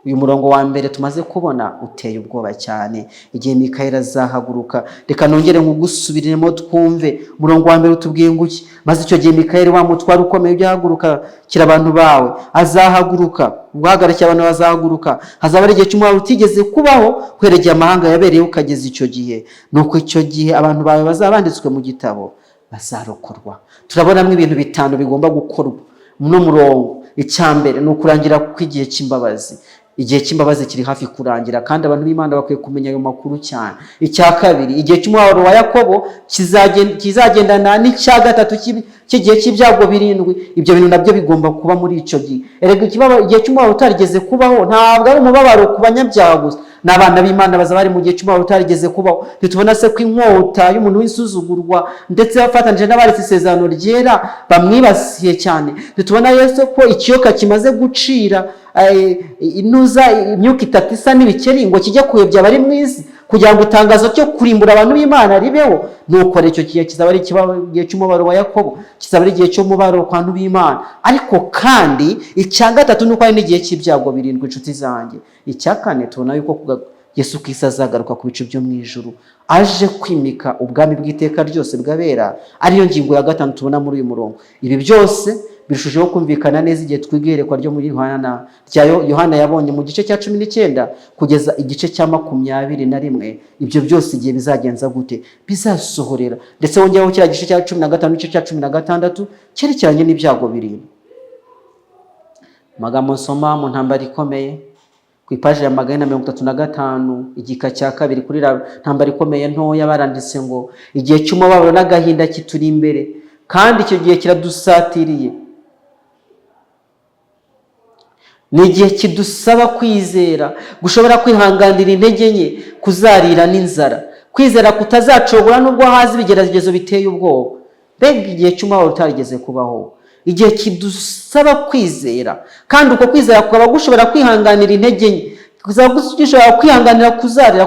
Uyu murongo wa mbere tumaze kubona uteye ubwoba cyane. Igihe Mikayeli azahaguruka, reka nongere nkugusubiremo twumve. Umurongo wa mbere utubwiye ngo iki? Maze icyo gihe Mikayeli wa mutware ukomeye ujyahaguruka kira abantu bawe, azahaguruka, guhagarikira abantu bazahaguruka. Hazaba ari igihe cy'umubabaro utigeze kubaho, kweregeye amahanga yabereyeho ukageza icyo gihe. Nuko icyo gihe abantu bawe bazaba banditswe mu gitabo, bazarokorwa. Turabonamo ibintu 5 bigomba gukorwa muno murongo. Icya mbere ni ukurangira kw'igihe cy'imbabazi. Igihe cy'imbabazi kiri hafi kurangira, kandi abantu b'Imana bakwiye kumenya ayo makuru cyane. Icya kabiri, igihe cy'umubabaro wa Yakobo kizagendana n'icya gatatu cy'igihe cy'ibyago 7. Ibyo bintu nabyo bigomba kuba muri icyo gihe. Erega igihe cy'umubabaro utarigeze kubaho ntabwo ari umubabaro ku banyabyaha gusa, n'abana b'Imana bazaba bari mu gihe cy'umubabaro utarigeze kubaho. Ntitubona se ko inkota y'umuntu w'insuzugurwa ndetse bafatanyije n'abaretse isezerano ryera bamwibasiye cyane. Ntitubona Yesu ko ikiyoka kimaze gucira inuza imyuka 3 isa n'ibikeri ngo kijya kuyobya abari mu isi, kugira ngo itangazo cyo kurimbura abantu b'Imana ribeho. Nuko icyo gihe kizaba ari igihe cy'umubabaro wa Yakobo, kizaba ari igihe cy'umubabaro kwa bantu b'Imana. Ariko kandi icya gatatu nuko ari n'igihe cy'ibyago 7. Inshuti zanjye, icya kane tubona yuko Yesu Kristo azagaruka ku bice byo mu ijuru, aje kwimika ubwami bw'iteka ryose bw'abera. Ariyo ngingo ya 5 tubona muri uyu murongo. Ibi byose birushijeho kumvikana neza igihe twigerekwa ryo muri Yohana yabonye mu gice cya 19 kugeza igice cya 21. Ibyo byose igihe bizagenza gute? Bizasohorera. Ndetse wongeyeho kiriya gice cya 15 n'igice cya 16 cyerekeranye n'ibyago 7. Amagambo nsoma mu ntambara ikomeye ku ipaji ya 135 igika cya 2 kuri ntambara ikomeye ntoya baranditse ngo igihe cy'umubabaro n'agahinda kituri imbere, kandi icyo gihe kiradusatiriye. Ni igihe kidusaba kwizera, gushobora kwihanganira intege nke, kuzarira n'inzara, kwizera kutazacogora nubwo hazi ibigeragezo biteye ubwoba. Mbega igihe cy'umubabaro utarigeze kubaho, igihe kidusaba kwizera, kandi uko kwizera kukaba gushobora kwihanganira intege nke, gushobora kwihanganira kuzarira,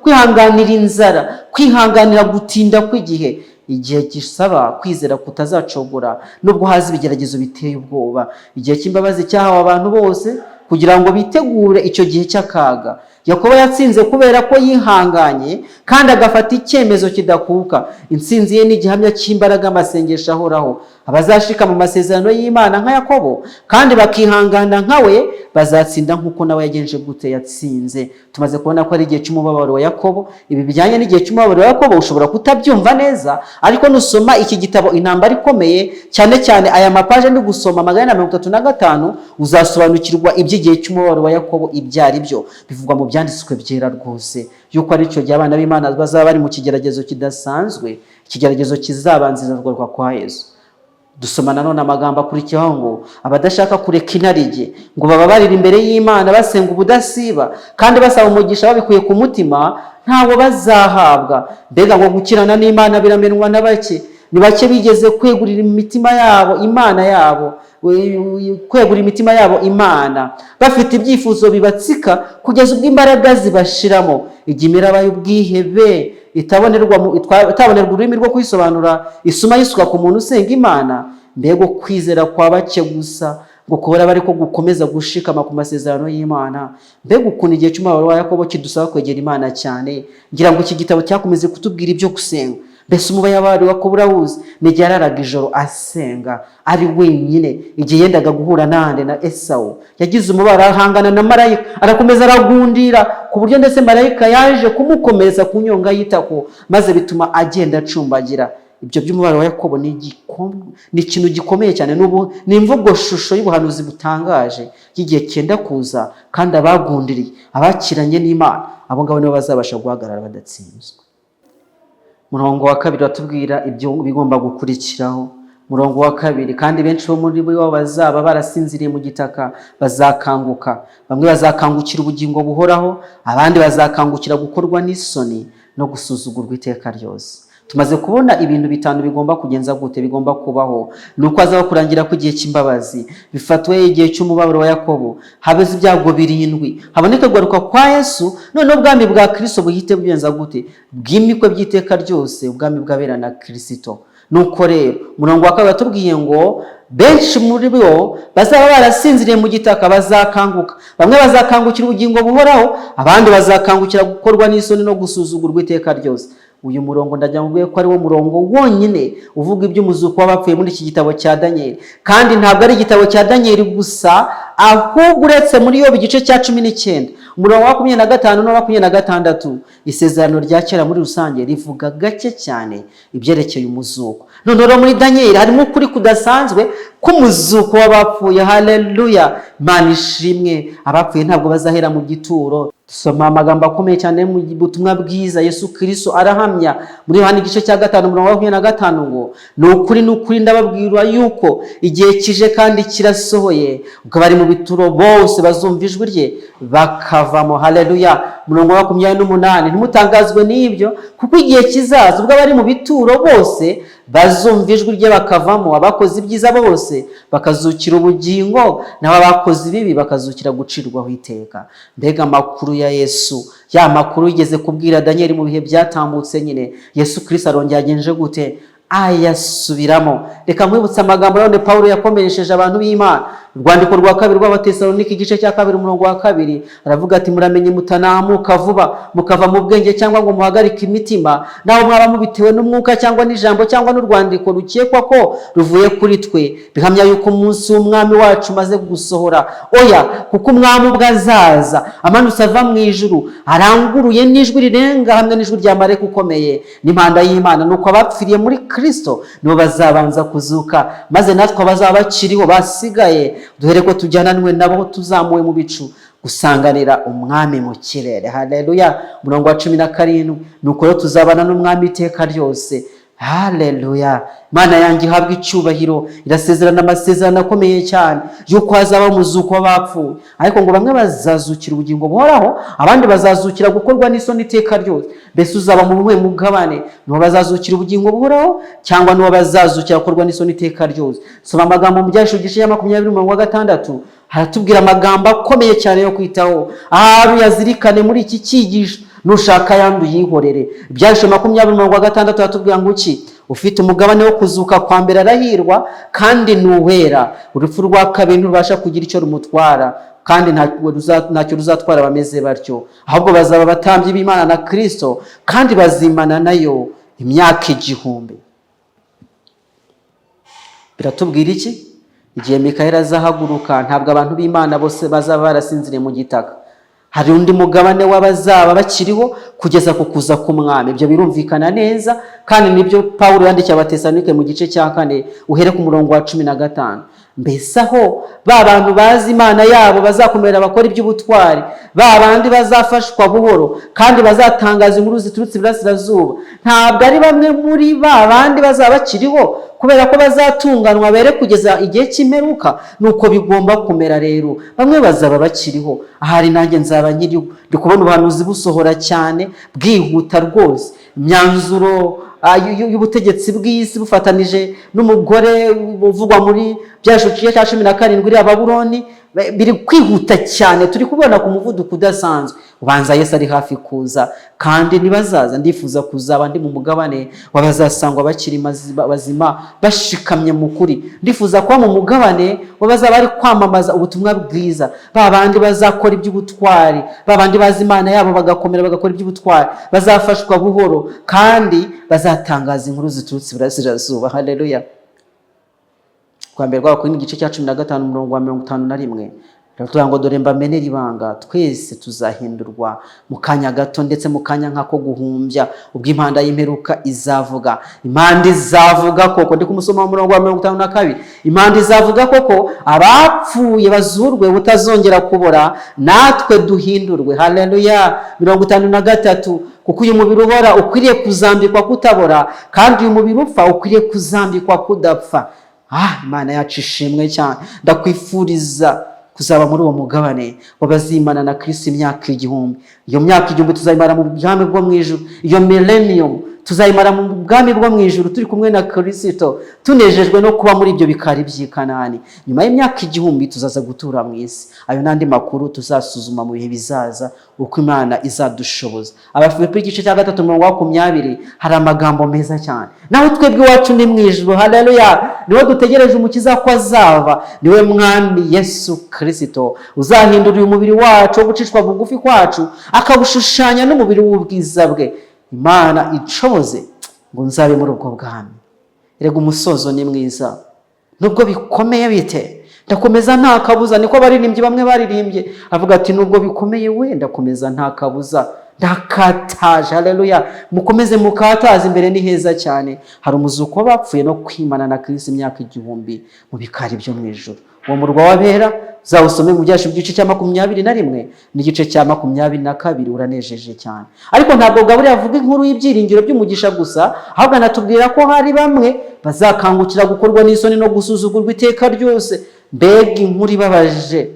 kwihanganira inzara, kwihanganira gutinda kw'igihe. Igihe gisaba kwizera kutazacogora nubwo hazi ibigeragezo biteye ubwoba. Igihe cy'imbabazi cyahawe abantu bose kugira ngo bitegure icyo gihe cy'akaga. Yakobo yatsinze kubera ko yihanganye kandi agafata icyemezo kidakuka. Intsinzi ye ni igihamya cy'imbaraga amasengesho ahoraho. Abazashika mu masezerano y'Imana nka Yakobo kandi bakihangana nkawe bazatsinda nk'uko nawe yagenje gute yatsinze. Tumaze kubona ko ari igihe cy'umubabaro wa Yakobo. Ibi bijyanye n'igihe cy'umubabaro wa Yakobo ushobora kutabyumva neza, ariko nusoma iki gitabo Intambara Ikomeye, cyane cyane aya mapaje ndi gusoma 135, uzasobanukirwa iby'igihe cy'umubabaro wa Yakobo ibyo ari byo. Bivugwa mu byanditswe byera rwose yuko ari cyo gihe abana b'Imana bazaba bari mu kigeragezo kidasanzwe, ikigeragezo kizabanziriza kugaruka kwa Yesu. Dusoma nanone amagambo akurikiyeho ngo abadashaka kureka inarijye ngo bababarire imbere y'Imana basenga ubudasiba kandi basaba umugisha babikuye ku mutima, ntabwo bazahabwa. Mbega ngo gukirana n'Imana biramenwa na bake. Ni bake bigeze kwegurira imitima yabo Imana yabo, kwegura imitima yabo Imana, bafite ibyifuzo bibatsika kugeza ubwo imbaraga zibashiramo. Igihe imiraba y'ubwihebe itabonerwa ururimi rwo kwisobanura isuma yisuka ku muntu usenga Imana. Mbego kwizera kwa bake gusa ngo kubera bari ko gukomeza gushikama ku masezerano y'Imana. Mbega ukuntu igihe cy'umubabaro wa Yakobo kidusaba kwegera Imana cyane. Ngira ngo iki gitabo cyakomeze kutubwira ibyo gusenga. Mbese umubayabari wa Yakobo urawuzi? N'igihe yararaga ijoro asenga ari wenyine, igihe yendaga guhura nande na Esau, yagize umubabaro, ahangana na marayika, arakomeza aragundira ku buryo ndetse marayika yaje kumukomeza ku nyonga y'itako, maze bituma agenda acumbagira. Ibyo by'umubabaro wa Yakobo ni ikintu gikomeye cyane. N'ubu ni imvugo shusho y'ubuhanuzi butangaje y'igihe cyenda kuza, kandi abagundiriye, abakiranye n'Imana, abo ngabo nibo bazabasha guhagarara badatsinzwe. Murongo wa 2 batubwira ibyo bigomba gukurikiraho. Murongo wa 2, kandi benshi bo muri bo bazaba barasinziriye mu gitaka bazakanguka, bamwe bazakangukira ubugingo buhoraho, abandi bazakangukira gukorwa n'isoni no gusuzugurwa iteka ryose. Tumaze kubona ibintu bitanu bigomba kugenza gute, bigomba kubaho. Nuko azaba kurangira ku gihe cy'imbabazi, bifatwe igihe cy'umubabaro wa Yakobo, habeze ibyago 7, haboneka kugaruka kwa Yesu, none ubwami bwa Kristo buhite bugenza gute, bwimikwe by'iteka ryose, ubwami bw'abera na Kristo. Nuko rero murongo wa 2 batubwiye ngo benshi muri bo bazaba barasinziriye mu gitaka bazakanguka, bamwe bazakangukira ubugingo buhoraho, abandi bazakangukira gukorwa n'isoni no gusuzugurwa iteka ryose. Uyu murongo ndagira ngo ko ari wo murongo wonyine uvuga iby'umuzuko w'abapfuye muri iki gitabo cya Daniel, kandi ntabwo ari igitabo cya Daniel gusa, ahubwo uretse muri Yobu igice cya 19 umurongo wa 25 no 26, isezerano rya kera muri rusange rivuga gake cyane ibyerekeye umuzuko. None muri Daniel harimo ukuri kudasanzwe k'umuzuko w'abapfuye. Haleluya, Imana ishimwe. Abapfuye ntabwo bazahera mu gituro. Dusoma amagambo akomeye cyane mu butumwa bwiza. Yesu Kristo arahamya muri Yohana igice cya 5 umurongo wa 25 ngo n'ukuri ndababwira yuko igihe kije kandi kirasohoye, ubwo bari mu bituro bose bazumva ijwi rye bakavamo. Haleluya. Umurongo wa 28, ntimutangazwe n'ibyo, kuko igihe kizaza ubwo bari mu bituro bose bazumva ijwi rye bakavamo, abakoze ibyiza bose bakazukira ubugingo, naho abakoze ibibi bakazukira gucirwaho iteka. Mbega amakuru ya Yesu, ya makuru yigeze kubwira Daniel mu bihe byatambutse nyine. Yesu Kristo arongera agenje gute, ayasubiramo. Reka nkwibutsa amagambo yone Paulo yakomeresheje abantu b'Imana. Urwandiko rwa 2 rw'Abatesalonike igice cya 2 umurongo wa 2 aravuga ati muramenye mutanamuka vuba mukava mu bwenge cyangwa ngo muhagarike imitima, naho mwaba mubitewe n'umwuka cyangwa n'ijambo cyangwa n'urwandiko rukekwa ko ruvuye kuri twe, bihamya yuko umunsi w'umwami wacu maze gusohora. Oya, kuko umwami ubwo azaza amanutse ava mu ijuru aranguruye n'ijwi rirenga hamwe n'ijwi rya marayika ukomeye n'impanda y'Imana, nuko abapfiriye muri Kristo nibo bazabanza kuzuka, maze natwe abazaba bakiriho basigaye duhere ko tujyananwe nabo tuzamuwe mu bicu gusanganira umwami mu kirere. Haleluya. Umurongo wa 17, nuko rero tuzabana n'umwami iteka ryose. Haleluya. Mana yanjye ihabwa icyubahiro, irasezerana amasezerano akomeye cyane yuko hazaba umuzuko w'abapfuye, ariko ngo bamwe bazazukira ubugingo buhoraho, abandi bazazukira gukorwa n'isoni iteka ryose. Mbese uzaba mu buhe mugabane? Nibo bazazukira ubugingo buhoraho cyangwa nibo bazazukira gukorwa n'isoni iteka ryose? Soma amagambo mu Byahishwe igice cya 20:6, haratubwira amagambo akomeye cyane yo kwitaho. Ahari yazirikane muri iki cyigisho, nushaka yandu yihorere. Ibyahishwe 20:6 hatubwira ngo iki, ufite umugabane wo kuzuka kwa mbere arahirwa kandi nuhera. Urupfu rwa kabiri ntirubasha kugira icyo rumutwara, kandi ntacyo ruzatwara bameze batyo, ahubwo bazaba batambyi b'Imana na Kristo, kandi bazimana nayo imyaka 1000. Biratubwira iki? Igihe Mikayeli azahaguruka ntabwo abantu b'Imana bose bazaba barasinziriye mu gitaka. Hari undi mugabane w'abazaba bakiriho kugeza ku kuza k'umwami. Ibyo birumvikana neza, kandi nibyo Paulo yandikiye Abatesalonike mu gice cya 4 uhere ku murongo wa 15. Mbese aho ba bantu bazi Imana yabo bazakomera bakora iby'ubutwari, ba bandi bazafashwa buhoro kandi bazatangaza inkuru ziturutse iburasirazuba, ntabwo ari bamwe muri ba bandi bazaba bakiriho kubera ko bazatunganwa bere kugeza igihe cy'imperuka? Nuko bigomba kumera rero, bamwe bazaba bakiriho. Ahari nanjye nzaba nyiriho, ndi kubona ubuhanuzi busohora cyane bwihuta rwose. Imyanzuro y'ubutegetsi bw'isi bufatanije n'umugore uvugwa muri Byahishwe igice cya 17 iri Babuloni biri kwihuta cyane, turi kubona ku muvuduko udasanzwe. Ubanza Yesu ari hafi kuza, kandi nibazaza ndifuza kuzaba ndi mu mugabane wabazasangwa bakiri bazima bashikamye mu kuri. Ndifuza kuba mu mugabane wabazaba ari kwamamaza ubutumwa bwiza, babandi bazakora iby'ubutwari, babandi bazi Imana yabo bagakomera bagakora iby'ubutwari, bazafashwa buhoro kandi bazatangaza inkuru ziturutse iburasirazuba. Haleluya. Kwa mbere rwa kuri igice cya 15 umurongo wa 51, Tuvuga ngo dore mbamenera ibanga, twese tuzahindurwa mu kanya gato, ndetse mu kanya nk'ako guhumbya, ubwo impanda y'imperuka izavuga. Impanda izavuga koko, ndi kumusoma mu murongo wa 52, impanda izavuga koko abapfuye bazurwe butazongera kubora, natwe duhindurwe. Haleluya. 53, kuko uyu mubiri ubora ukwiriye kuzambikwa kutabora, kandi uyu mubiri upfa ukwiriye kuzambikwa kudapfa. Imana yacu ishimwe cyane. Ndakwifuriza kuzaba muri uwo mugabane w'abazimana na Kristo imyaka 1000. Iyo myaka 1000 tuzayimara mu bwami bwo mu ijuru. Iyo millennium tuzayimara mu bwami bwo mu ijuru turi kumwe na Kristo, tunejejwe no kuba muri ibyo bikari by'i Kanani. Nyuma y'imyaka 1000 tuzaza gutura mu isi. Ayo nandi makuru tuzasuzuma mu bihe bizaza uko Imana izadushoboza. Abafilipi igice cya 3:20 hari amagambo meza cyane. Naho twebwe iwacu ni mu ijuru. Haleluya. Niwe dutegereje umukiza ko azava, niwe mwami Yesu Kristo uzahindura uyu mubiri wacu wo gucishwa bugufi kwacu, akabushushanya n'umubiri w'ubwiza bwe. Imana icoboze ngo nzabe muri ubwo bwami. Erega umusozo ni mwiza, nubwo bikomeye bite, ndakomeza nta kabuza. Niko abaririmbyi bamwe baririmbye, avuga ati nubwo bikomeye we ndakomeza nta kabuza, ndakataje. Haleluya. Mukomeze mukataze, imbere ni heza cyane. Hari umuzuko w'abapfuye no kwimana na Kristo imyaka 1000 mu bikari byo mu ijuru. Uwo murwa w'abera zawusome mu byashu by'igice cya 21 n'igice cya 22, uranejeje cyane. Ariko ntabwo Gaburiyeli avuga inkuru y'ibyiringiro by'umugisha gusa, ahubwo anatubwira ko hari bamwe bazakangukira gukorwa n'isoni no gusuzugurwa iteka ryose. Mbega inkuru ibabaje.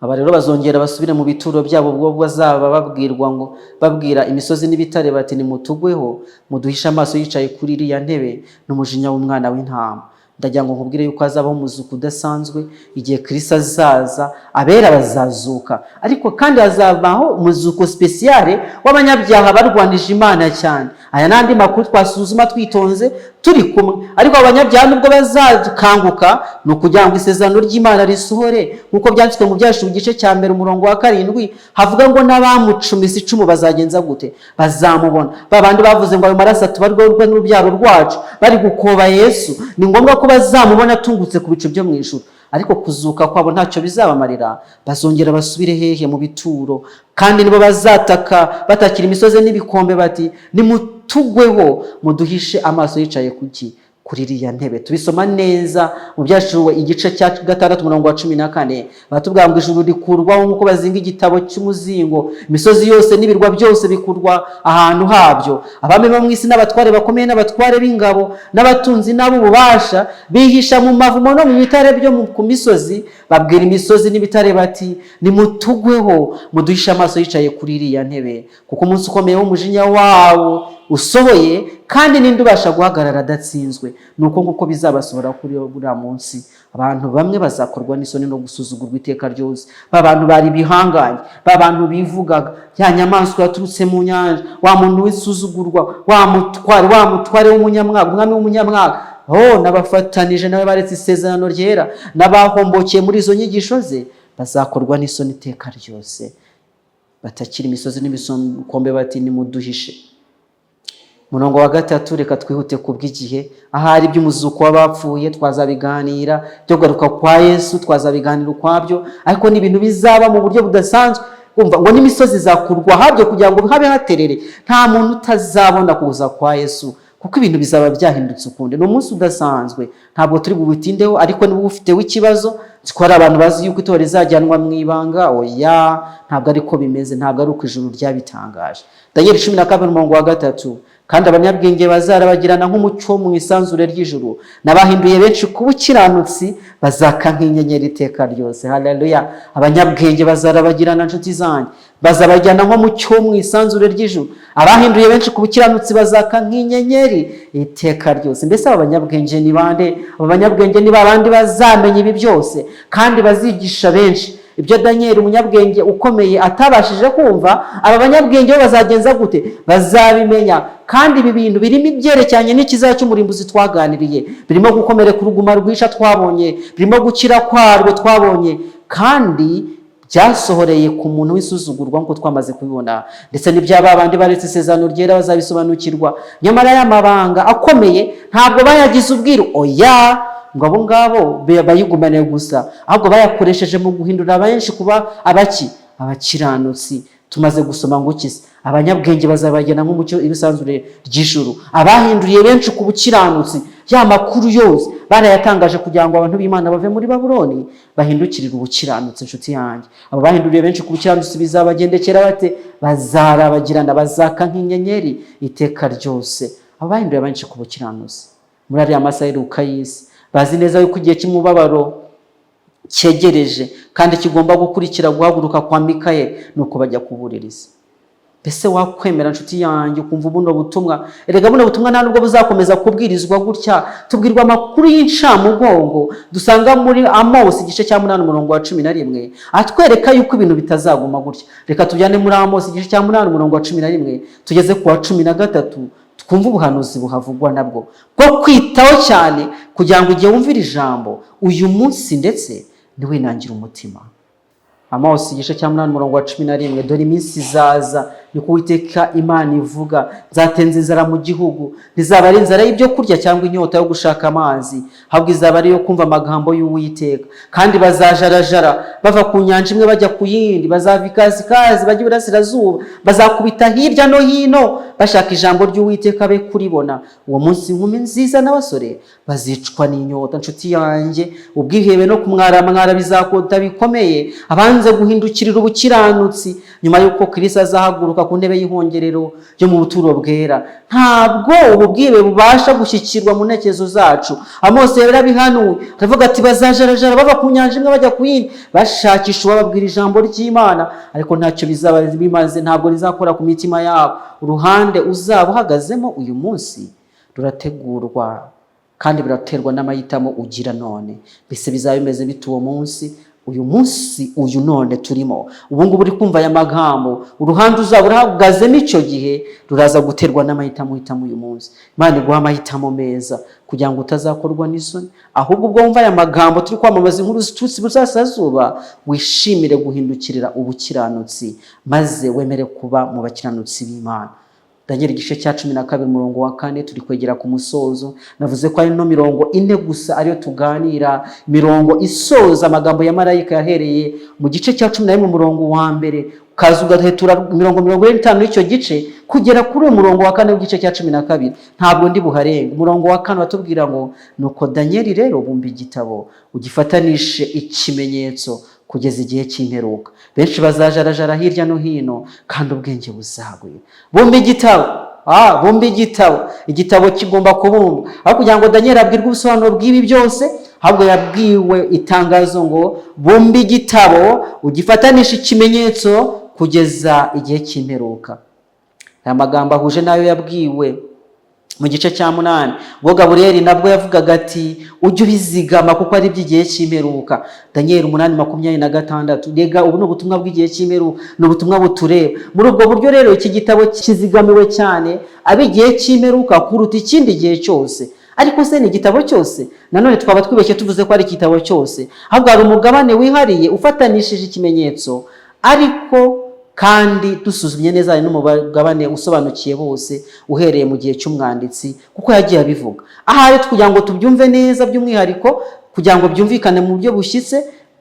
Aba rero bazongera basubire mu bituro byabo, ubwo bazaba babwira imisozi n'ibitare bati nimutugweho, muduhisha amaso yicaye kuri iriya ntebe n'umujinya w'umwana w'intama. Ndagira ngo nkubwire yuko azabaho umuzuko udasanzwe igihe Kristo azaza. Abera bazazuka, ariko kandi hazabaho umuzuko speciale w'abanyabyaha barwanije Imana cyane. Aya nandi makuru twasuzuma twitonze turi kumwe. Ariko abanyabyaha nubwo bazakanguka, no kugira ngo isezerano ry'Imana risohore, nkuko byanditswe mu byashu igice cya 1 umurongo wa 7, havuga ngo n'abamucumise icumu bazagenza gute? Bazamubona. Babandi bavuze ngo ayo maraso tubarwa n'urubyaro rwacu bari gukoba Yesu, ni ngombwa ko bazamubona atungutse ku bicu byo mu ijuru. Ariko kuzuka kwabo ntacyo bizabamarira. Bazongera basubire hehe? Mu bituro. Kandi nibo bazataka batakira imisozi n'ibikombe bati nimutugweho, muduhishe amaso yicaye kuri iriya ntebe. Tubisoma neza mu byashuwe igice cya 6 umurongo wa 14, batubwira ngo ijuru rikurwaho nk'uko bazinga igitabo cy'umuzingo, imisozi yose n'ibirwa byose bikurwa ahantu habyo. Abami bo mu isi n'abatware bakomeye n'abatware b'ingabo n'abatunzi n'ab'ububasha bihisha mu mavumo no mu bitare byo ku misozi, babwira imisozi n'ibitare bati nimutugweho, muduhishe amaso yicaye kuri iriya ntebe, kuko umunsi ukomeye w'umujinya wawo usohoye, kandi ninde ubasha guhagarara adatsinzwe. Nuko nguko bizabasohora kuri buriya munsi. Abantu bamwe bazakorwa n'isoni no gusuzugurwa iteka ryose. Babantu bari bihanganye, babantu bivugaga, ya nyamaswa yaturutse mu nyanja, wa muntu wisuzugurwa, wa mutware w'umunyamwaga, umwami w'umunyamwaga. N'abafatanije nawe baretse isezerano ryera, n'abahombokeye muri izo nyigisho ze, bazakorwa n'isoni iteka ryose. Batakira imisozi n'ibikombe bati nimuduhishe. Murongo wa 3, reka twihute kubw'igihe. Ahari by'umuzuko w'abapfuye twazabiganira, byo garuka kwa Yesu twazabiganira ukwabyo, ariko ni ibintu bizaba mu buryo budasanzwe. Umva ngo n'imisozi zakurwa habyo kugira ngo habe haterere. Nta muntu utazabona kuza kwa Yesu, kuko ibintu bizaba byahindutse ukundi. Ni umunsi udasanzwe, ntabwo turi bubitindeho. Ariko niba ufiteho ikibazo, zikora abantu bazi yuko itora rizajyanwa mu ibanga, oya, ntabwo ariko bimeze, ntabwo ari uko ijuru ryabitangaje. Danieli 12 umurongo wa 3, kandi abanyabwenge bazarabagirana nk'umucyo mu isanzure ry'ijuru, nabahinduye benshi ku bukiranutsi bazaka nk'inyenyeri iteka ryose. Haleluya. Abanyabwenge bazarabagirana, nshuti zanjye, bazabajyana nk'umucyo mu isanzure ry'ijuru. Abahinduye benshi ku bukiranutsi bazaka nk'inyenyeri iteka ryose. Mbese aba banyabwenge ni bande? Aba banyabwenge ni babandi bazamenya ibi byose kandi bazigisha benshi. Ibyo Danieli umunyabwenge ukomeye atabashije kumva, aba banyabwenge bo bazagenza gute? Bazabimenya. Kandi ibi bintu birimo ibyerekeranye n'ikizaya cy'umurimbuzi twaganiriye, birimo gukomereka uruguma rwisha twabonye, birimo gukira kwarwo twabonye, kandi byasohoreye ku muntu wisuzugurwa nk'uko twamaze kubibona. Ndetse n'ibyaba abandi baretse isezerano ryera bazabisobanukirwa. Nyamara aya mabanga akomeye ntabwo bayagize ubwiru, oya, ngo abo ngabo bayigumane gusa, ahubwo bayakoresheje mu guhindura benshi kuba abakiranutsi. Tumaze gusoma ngo ukize abanyabwenge bazabagena nk'umucyo ibisanzure ry'ijuru. Abahinduriye benshi ku bukiranutsi, ya makuru yose barayatangaje kugira ngo abantu b'Imana bave muri Babuloni bahindukirire ubukiranutsi. Inshuti yanjye, abo bahinduriye benshi ku bukiranutsi bizabagendekera bate? Bazarabagirana, bazaka nk'inyenyeri iteka ryose. Abo bahinduriye benshi ku bukiranutsi muri ariya masaha y'Iruka y'isi bazi neza yuko igihe cy'umubabaro cyegereje kandi kigomba gukurikira guhaguruka kwa Mikayeli, nuko bajya kubuririza. Mbese wakwemera nshuti yanjye ukumva buno butumwa? Erega buno butumwa nta nubwo buzakomeza kubwirizwa gutya. Tubwirwa amakuru y'incamugongo dusanga muri Amosi igice cya 8 umurongo wa 11 atwereka yuko ibintu bitazaguma gutya. Reka tujyane muri Amosi igice cya 8 umurongo wa 11 tugeze ku wa 13 twumva ubuhanuzi buhavugwa nabwo bwo kwitaho cyane kugira ngo igihe wumvira ijambo uyu munsi ndetse ntiwinangire umutima. Amosi igice cya 8 umurongo wa 11, dore iminsi izaza niko Uwiteka Imana ivuga, nzatenza inzara mu gihugu, ntizaba ari inzara y'ibyo kurya cyangwa inyota yo gushaka amazi, ahubwo izaba ari yo kumva amagambo y'Uwiteka. Kandi bazajarajara bava ku nyanja imwe bajya ku yindi, bazava ikasikazi bajya iburasirazuba, bazakubita hirya no hino bashaka ijambo ry'Uwiteka be kuribona. Uwo munsi inkumi nziza n'abasore bazicwa n'inyota. Nshuti yanjye, ubwihebe no kumwaramwara bizakota bikomeye abanze guhindukirira ubukiranutsi nyuma yuko Kristo azahaguruka ku ntebe y'ihongerero yo mu buturo bwera. Ntabwo ubu bwihebe bubasha gushyikirwa mu ntekerezo zacu. Amosi yarabihanuye, aravuga ati bazajarajara bava ku nyanja imwe bajya ku yindi bashakisha uwababwira ijambo ry'Imana, ariko ntacyo bizaba bimaze, ntabwo rizakora ku mitima yabo. Uruhande uzaba uhagazemo uyu munsi rurategurwa kandi biraterwa n'amahitamo ugira none. Mbese bizaba bimeze bite uwo munsi? Uyu munsi uyu none turimo ubu ngubu uri kumva aya magambo, uruhande uzaba urahagazemo icyo gihe ruraza guterwa n'amahitamo uhitamo uyu munsi. Imana iguha amahitamo meza kugira ngo utazakorwa n'isoni, ahubwo ubwo wumva aya magambo turi kwamamaza inkuru zitutsi busasazuba wishimire guhindukirira ubukiranutsi maze wemere kuba mu bakiranutsi b'Imana. Daniel igice cya 12 umurongo wa 4 turi kwegera ku musozo. Navuze ko ari no mirongo 4 gusa ariyo tuganira, mirongo isoza amagambo ya marayika yahereye mu gice cya 11 umurongo wa 1 ukaza ugahetura mirongo 45 y'icyo gice kugera kuri uyu murongo wa 4 w'igice cya 12. Ntabwo ndi buharenga. Umurongo wa 4 watubwira ngo nuko Daniel rero bumba igitabo ugifatanishe ikimenyetso kugeza igihe cy'imperuka. Benshi bazajarajara hirya no hino kandi ubwenge buzagwira. Bumba igitabo, bumba igitabo. Igitabo kigomba kubumba. Aho kugira ngo Daniel abwirwe ubusobanuro bw'ibi byose, ahubwo yabwiwe itangazo ngo bumba igitabo ugifatanisha ikimenyetso kugeza igihe cy'imperuka. Aya magambo ahuje nayo yabwiwe mu gice cya 8 ubwo Gaburiyeli nabwo yavugaga ati ujye ubizigama kuko ari by'igihe cy'imperuka. Daniel 8:26. Rega ubu n'ubutumwa bw'igihe cy'imperuka, n'ubutumwa butureba. Muri ubwo buryo rero iki gitabo kizigamiwe cyane abigihe cy'imperuka kuruta ikindi gihe cyose. Ariko se ni igitabo cyose? Nanone twaba twibeshye tuvuze ko ari igitabo cyose. Ahubwo hari umugabane wihariye ufatanishije ikimenyetso, ariko kandi dusuzumye neza ari n'umugabane usobanukiye bose uhereye mu gihe cy'umwanditsi kuko yagiye abivuga. Ahari kugira ngo tubyumve neza by'umwihariko, kugira ngo byumvikane mu buryo bushyitse,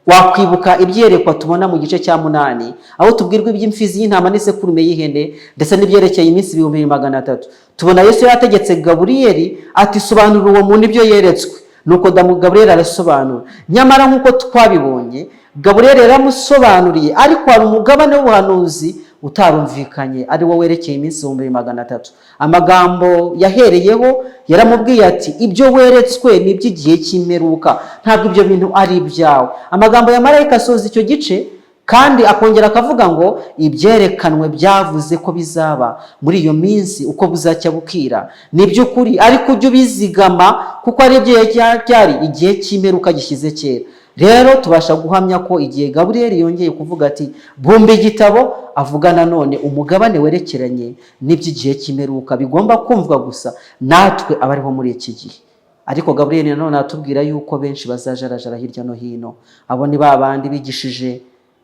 wakwibuka ibyerekwa tubona mu gice cya 8 aho tubwirwa iby'imfizi y'intama n'isekurume y'ihene ndetse n'ibyerekeye iminsi 2300. Tubona Yesu yategetse Gaburiyeli ati sobanura uwo muntu ibyo yeretswe. Nuko Gaburiyeli arasobanura. Nyamara nk'uko twabibonye Gaburiyeli yaramusobanuriye, ariko hari umugabane w'ubuhanuzi utarumvikanye ari wo werekeye iminsi 2300. Amagambo yahereyeho yaramubwiye ati ibyo weretswe ni by'igihe cy'imperuka, ntabwo ibyo bintu ari ibyawe. Amagambo ya marayika asoza icyo gice kandi akongera akavuga ngo ibyerekanwe byavuze ko bizaba muri iyo minsi uko buzacya bukira ni by'ukuri, ariko ujye ubizigama kuko ari igihe cy'imperuka gishyize kera. Rero tubasha guhamya ko igihe Gaburiyeli yongeye kuvuga ati bumba igitabo, avuga nanone umugabane werekeranye n'iby'igihe cy'imperuka bigomba kumvwa gusa natwe abariho muri iki gihe. Ariko Gaburiyeli nanone atubwira yuko benshi bazajarajara hirya no hino. Abo ni babandi bigishije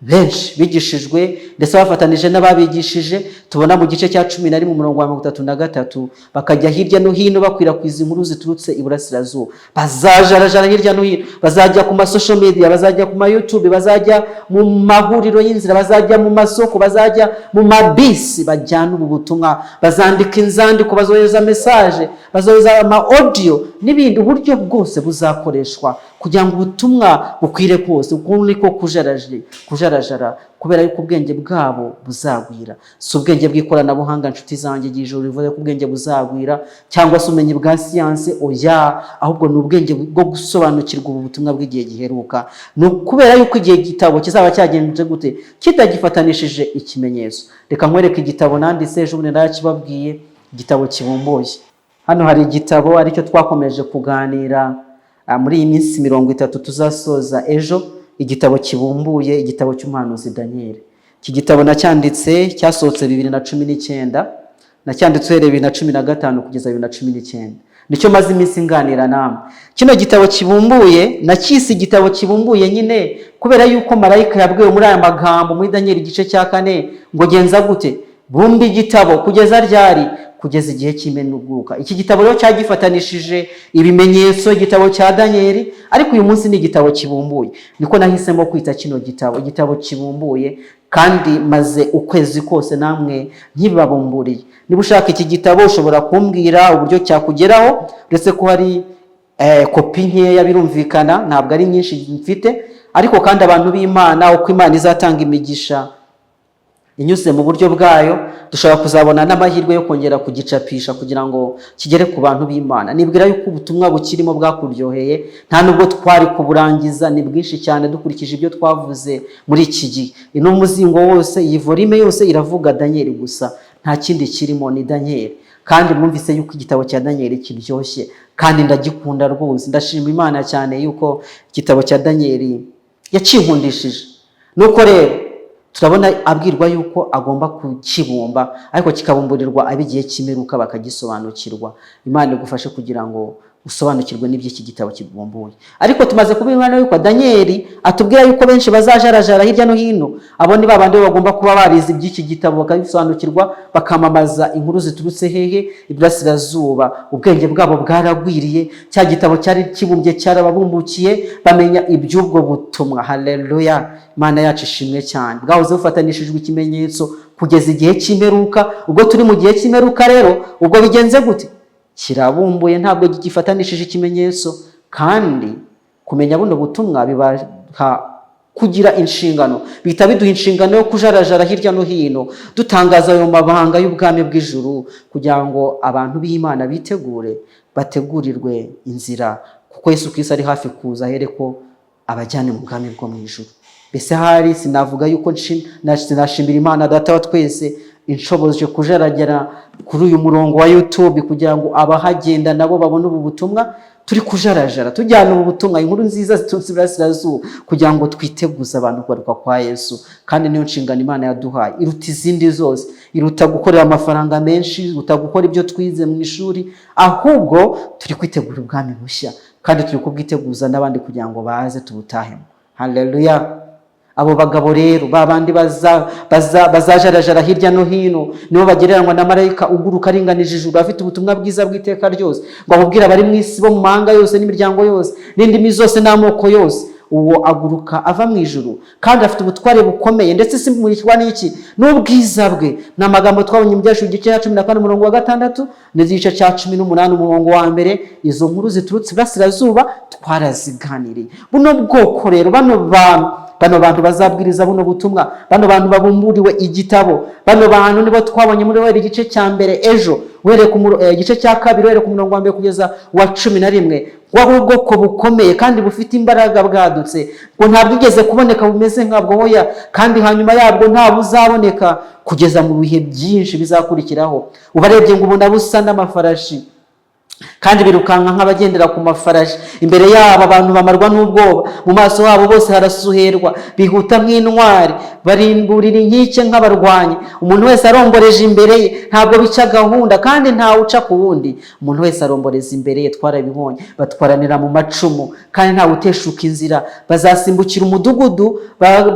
benshi bigishijwe ndetse bafatanije n'ababigishije. Tubona mu gice cya 11 umurongo wa 33 bakajya hirya no hino bakwirakwiza inkuru ziturutse iburasirazuba. Bazajarajara hirya no hino, bazajya ku social media, bazajya ku YouTube, bazajya mu mahuriro y'inzira, bazajya mu masoko, bazajya mu mabisi, bajyana ubu butumwa, bazandika inzandiko, bazohereza message, bazohereza ama audio n'ibindi. Uburyo bwose buzakoreshwa kugira ngo ubutumwa bukwire kose. Ukundi ko kujarajara kubera yuko ubwenge bwabo buzagwira. Si ubwenge bw'ikoranabuhanga nshuti zanjye y'ijuru rivuze ko ubwenge buzagwira cyangwa se umenye bwa siyanse, oya, ahubwo ni ubwenge bwo gusobanukirwa ubu butumwa bw'igihe giheruka. Ni kubera yuko igihe gitabo kizaba cyagenze gute kitagifatanishije ikimenyetso. Reka nkwereke igitabo nanditse ejo bundi ndakibabwiye, igitabo kibumbuye. Hano hari igitabo aricyo twakomeje kuganira muri iyi minsi 30 tuzasoza ejo. Igitabo kibumbuye, igitabo cy'umuhanuzi Daniel. Iki gitabo nacyanditse cyasohotse 2019, nacyanditse 2015 kugeza 2019. Nicyo maze iminsi nganira namwe. Kino gitabo kibumbuye nacyise igitabo kibumbuye nyine kubera yuko marayika yabwiwe muri aya magambo muri Daniel igice cya 4 ngo genza gute bumbi igitabo kugeza ryari, kugeza igihe cy'imenuguka. Iki gitabo rero cyagifatanishije ibimenyetso, igitabo cya Daniel, ariko uyu munsi ni igitabo kibumbuye. Niko nahisemo kwita kino gitabo igitabo kibumbuye, kandi maze ukwezi kose namwe nkibabumburiye. Niba ushaka iki gitabo ushobora kumbwira uburyo cyakugeraho, uretse ko hari kopi nkeya birumvikana, ntabwo ari nyinshi mfite, ariko kandi abantu b'Imana uko Imana izatanga imigisha inyuze mu buryo bwayo, dushobora kuzabona n'amahirwe yo kongera kugicapisha kugira ngo kigere ku bantu b'Imana. Nibwira yuko ubutumwa bukirimo bwakuryoheye, nta nubwo twari kuburangiza, ni bwinshi cyane dukurikije ibyo twavuze muri iki gihe. Ino muzingo wose, iyi volume yose iravuga Daniel gusa, nta kindi kirimo, ni Daniel. Kandi mwumvise yuko igitabo cya Daniel kiryoshye, kandi ndagikunda rwose. Ndashima Imana cyane yuko igitabo cya Daniel yacinkundishije. Nuko rero turabona abwirwa yuko agomba kukibumba, ariko kikabumburirwa abigiye kimeruka bakagisobanukirwa. Imana igufashe kugira ngo usobanukirwe n'iby'iki gitabo kibumbuye. Ariko tumaze kubibona yuko Daniel atubwira yuko benshi bazajarajara hirya no hino. Abo ni babandi bagomba kuba barize iby'iki gitabo bakabisobanukirwa, bakamamaza inkuru ziturutse hehe, iburasirazuba. Ubwenge bwabo bwaragwiriye, cya gitabo cyari kibumbye cyarababumbukiye, bamenya iby'ubwo butumwa. Haleluya, Imana yacu ishimwe cyane. Bwahoze bufatanishijwe ikimenyetso kugeza igihe cy'imeruka. Ubwo turi mu gihe cy'imeruka rero, ubwo bigenze gute? Kirabumbuye, ntabwo gifatanishije ikimenyetso. Kandi kumenya buno butumwa bibaha kugira inshingano, bita biduha inshingano yo kujarajara hirya no hino, dutangaza ayo mabanga y'ubwami bw'ijuru, kugira ngo abantu b'Imana bitegure, bategurirwe inzira, kuko Yesu Kristo ari hafi kuza ahereko abajyane mu bwami bwo mu ijuru. Bese hari sinavuga yuko sinashimira Imana Data wa twese inshoboje kujaragera kuri uyu murongo wa YouTube kugira ngo abahagenda nabo babone ubu butumwa. Turi kujarajara tujyana ubu butumwa, inkuru nziza ziturutse iburasirazuba, kugira ngo twiteguze abantu kugaruka kwa Yesu. Kandi niyo nshingano Imana yaduhaye, iruta izindi zose. Iruta gukorera amafaranga menshi, iruta gukora ibyo twize mu ishuri, ahubwo turi kwitegura ubwami bushya, kandi turi kubwiteguza n'abandi kugira ngo baze tubutahemo. Haleluya. Abo bagabo rero babandi bazajarajara hirya no hino, nibo bagereranywa na marayika uguruka aringanije ijuru, afite ubutumwa bwiza bw'iteka ryose, ngo abubwira abari mu isi bo mu mahanga yose n'imiryango yose n'indimi zose n'amoko yose. Uwo aguruka ava mu ijuru, kandi afite ubutware bukomeye, ndetse simurikwa n'iki n'ubwiza bwe. N'amagambo twabonye mu byashu igice cya 14 umurongo wa 6 n'igice cya 18 umurongo wa 1. Izo nkuru ziturutse iburasirazuba twaraziganiriye. Buno bwoko rero, bano bantu bazabwiriza buno butumwa, bano bantu babumburiwe igitabo, bano bantu nibo twabonye muri wera igice cya mbere ejo, were ku igice cya 2 were ku murongo wa 1 kugeza wa 11. Wari ubwoko bukomeye kandi bufite imbaraga bwadutse, ngo ntabwo igeze kuboneka bumeze nkabwo, hoya, kandi hanyuma yabwo nta buzaboneka kugeza mu bihe byinshi bizakurikiraho. Ubarebye ngo ubona busa n'amafarashi, kandi birukanka nk'abagendera ku mafarashi. Imbere yabo abantu bamarwa n'ubwoba, mu maso habo bose harasuherwa, bihuta nk'intwari, barimburira inkike nk'abarwanyi. Umuntu wese aromboreje imbere ye, ntabwo bica gahunda kandi ntawe uca ku wundi. Umuntu wese aromboreza imbere ye, twarabibonye. Batwaranira mu macumu kandi ntawe uteshuka inzira. Bazasimbukira umudugudu,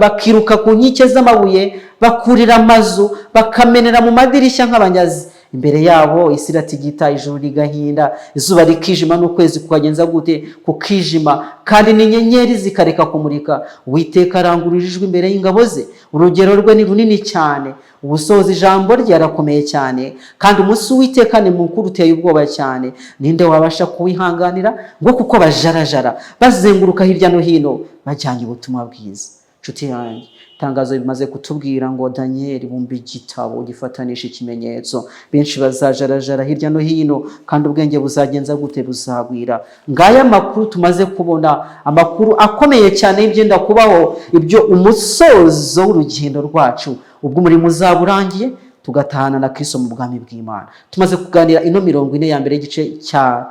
bakiruka ku nkike z'amabuye, bakurira amazu, bakamenera mu madirishya nk'abanyazi. Imbere yabo isi iratigita, ijuru rigahinda, izuba rikijima n'ukwezi kukagenza gute kukijima, kandi n'inyenyeri zikareka kumurika. Uwiteka arangurura ijwi imbere y'ingabo ze, urugero rwe ni runini cyane, ubusohoza ijambo rye arakomeye cyane, kandi umunsi w'Uwiteka ni mukuru uteye ubwoba cyane. Ninde wabasha kuwihanganira? Ngo kuko bajarajara bazenguruka hirya no hino bajyanye ubutumwa bwiza. Nshuti yanjye, itangazo bimaze kutubwira ngo Danieli bumva igitabo gifatanisha ikimenyetso. Benshi bazajarajara hirya no hino kandi ubwenge buzagenza gute? Buzagwira. Ngaya makuru tumaze kubona, amakuru akomeye cyane y'ibyenda kubaho, ibyo umusozo w'urugendo rwacu, ubwo umurimo uzaba urangiye tugatahana na Kristo mu bwami bw'Imana. Tumaze kuganira ino 40 ya mbere y'igice cya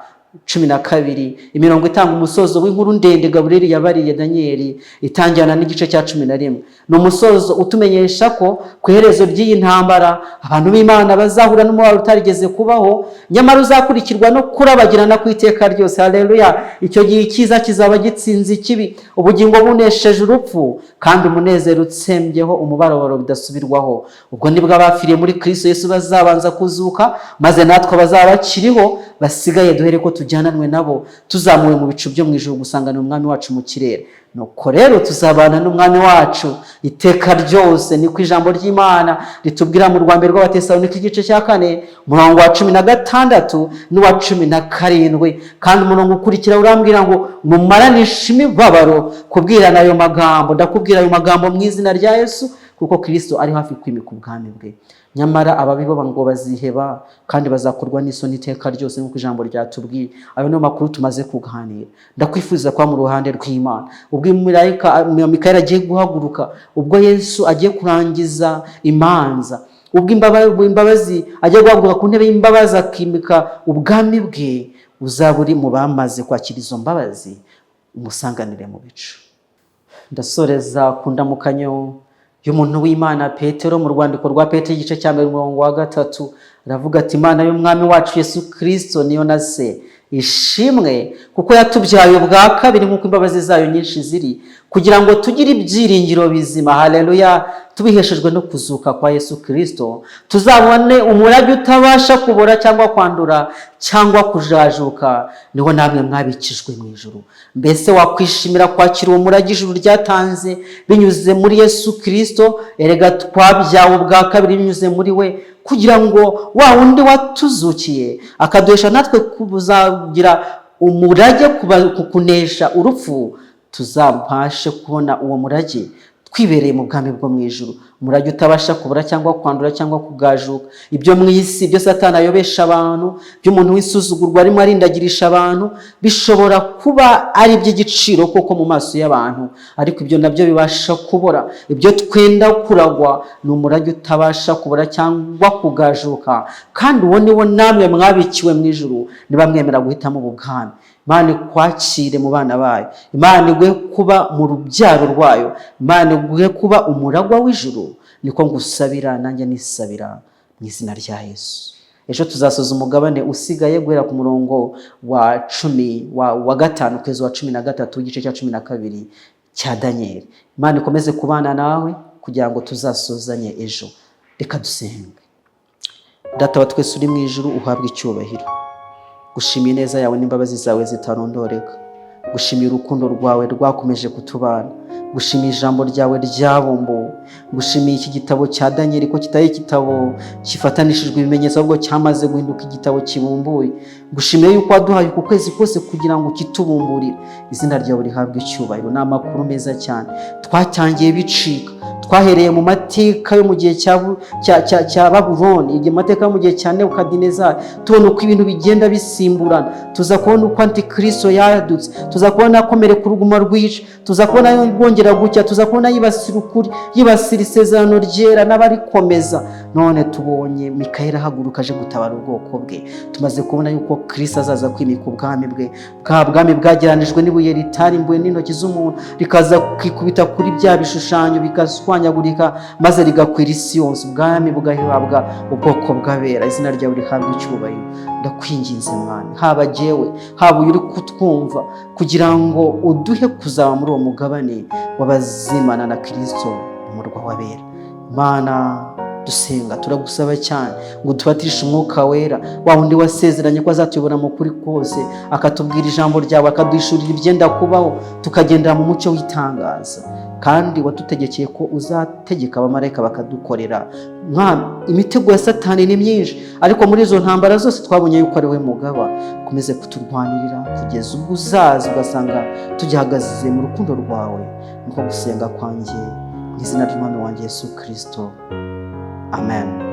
12, imirongo itanga umusozo w'inkuru ndende Gaburiyeli yabariye Danieli, itangirana n'igice cya 11. Ni umusozo utumenyesha ko ku iherezo ry'iyi ntambara abantu b'Imana bazahura n'umubabaro utarigeze kubaho, nyamara uzakurikirwa no kurabagirana ku iteka ryose. Haleluya! Icyo gihe icyiza kizaba gitsinze ikibi, ubugingo bunesheje urupfu, kandi umunezero utsembyeho umubabaro bidasubirwaho. Ubwo nibwo abapfiriye muri Kristo Yesu bazabanza kuzuka, maze natwe bazaba bakiriho basigaye duhere ko tujyananwe nabo, tuzamuwe mu bicu byo mu ijuru gusanganira umwami wacu mu kirere. Nuko rero tuzabana n'umwami wacu iteka ryose. Niko ijambo ry'Imana ritubwira mu rwambere rw'Abatesalonike igice cya 4 umurongo wa 16 n'uwa 17. Kandi umurongo ukurikira urambwira ngo mumaranishe imibabaro kubwirana ayo magambo. Ndakubwira ayo magambo mu izina rya Yesu, kuko Kristo ari hafi kwimika ubwami bwe. Nyamara ababibo ngo baziheba kandi bazakorwa n'isoni iteka ryose, nk'uko ijambo ryatubwiye. Ayo niyo makuru tumaze kuganira. Ndakwifuza kwa mu ruhande rw'Imana, ubwo Mikayeli agiye guhaguruka, ubwo Yesu agiye kurangiza imanza, ubwo imbabazi agiye guhaguruka ku ntebe y'imbabazi akimika ubwami bwe, uzaba uri mu bamaze kwakira izo mbabazi, umusanganire mu bicu. Ndasoreza ku ndamukanyo y'umuntu w'Imana Petero mu rwandiko rwa Petero igice cya 1 umurongo wa 3. Aravuga ati, Imana y'umwami wacu Yesu Kristo niyo na se ishimwe, kuko yatubyaye ubwa kabiri nk'uko imbabazi zayo nyinshi ziri, kugira ngo tugire ibyiringiro bizima. Haleluya! Tubiheshejwe no kuzuka kwa Yesu Kristo, tuzabone umurage utabasha kubora cyangwa kwandura cyangwa kujajuka. Niho namwe mwabikijwe mu ijuru. Mbese wakwishimira kwakira uwo murage ijuru ryatanze binyuze muri Yesu Kristo? Erega twabyawe ubwa kabiri binyuze muri we, kugira ngo wa wundi watuzukiye akaduhesha natwe kuzagira umurage kukunesha urupfu, tuzabashe kubona uwo murage twibereye mu bwami bwo mu ijuru. Umurage utabasha kubura cyangwa kwandura cyangwa kugajuka. Ibyo mu isi byo Satani ayobesha abantu, by'umuntu w'isuzugurwa arimo arindagirisha abantu, bishobora kuba ari iby'igiciro koko mu maso y'abantu, ariko ibyo nabyo bibasha kubura. Ibyo twenda kuragwa ni umurage utabasha kubura cyangwa kugajuka, kandi uwo niwo namwe mwabikiwe mu ijuru niba mwemera guhitamo ubu bwami. Imana ikwakire mu bana bayo, Imana iguhe kuba mu rubyaro rwayo, Imana iguhe kuba umuragwa w'ijuru. Niko ngusabira, nanjye nisabira mu izina rya Yesu. Ejo tuzasoza umugabane usigaye guhera ku murongo wa 5 kugeza wa 13 igice cya 12 cya Danieli. Imana ikomeze kubana nawe kugira ngo tuzasozanye ejo. Reka dusenge. Data wa twese uri mu ijuru, uhabwe icyubahiro. Gushimiye neza yawe n'imbabazi zawe zitarondoreka, gushimiye urukundo rwawe rwakomeje kutubana, gushimiye ijambo ryawe ryabumbuwe, gushimiye iki gitabo cya Danieli ko kitari igitabo kifatanishijwe ibimenyetso, ahubwo cyamaze guhinduka igitabo kibumbuye. Gushimiye yuko waduhaye uku kwezi kose kugira ngo kitubumburire. Izina ryawe rihabwe icyubahiro. Ni amakuru meza cyane. Twatangiye bicika, twahereye mu mateka yo mu gihe cya Babuloni, igihe mateka yo mu gihe cya Nebukadinezari, tubona uko ibintu bigenda bisimburana. Tuza kubona uko Antikristo yadutse, tuza kubona akomereka uruguma rwica, tuza kubona rwongera gucya, tuza kubona yibasira ukuri, yibasira isezerano ryera n'abarikomeza. none tubonye Mikayeli ahaguruka aje gutabara ubwoko bwe. Tumaze kubona yuko Kristo azaza kwimika ubwami bwe, bwa bwami bwageranijwe n'ibuye ritarimbuwe n'intoki z'umuntu, rikaza kwikubita kuri bya bishushanyo bigashwanyagurika, maze rigakwira isi yose, ubwami bugahabwa ubwoko bw'abera. Izina ryawe rihabwa icyubahiro. Ndakwinginze Mana, haba jewe haba uri kutwumva, kugira ngo uduhe kuzaba muri uwo mugabane w'abazimana na Kristo umurwa w'abera. Mana, dusenga turagusaba cyane ngo dufatishe umwuka wera, wa wundi wasezeranye ko azatuyobora mu kuri kose, akatubwira ijambo ryawe, akaduhishurira ibyenda kubaho, tukagendera mu mucyo w'itangaza. Kandi watutegekeye ko uzategeka abamarayika bakadukorera. Mwami, imitego ya Satani ni myinshi, ariko muri izo ntambara zose twabonye yuko ari we mugaba. Komeze kuturwanirira kugeza ubwo uzaza ugasanga tugihagaze mu rukundo rwawe. Niko gusenga kwanjye mu izina ry'Umwami wanjye Yesu Kristo. Amen.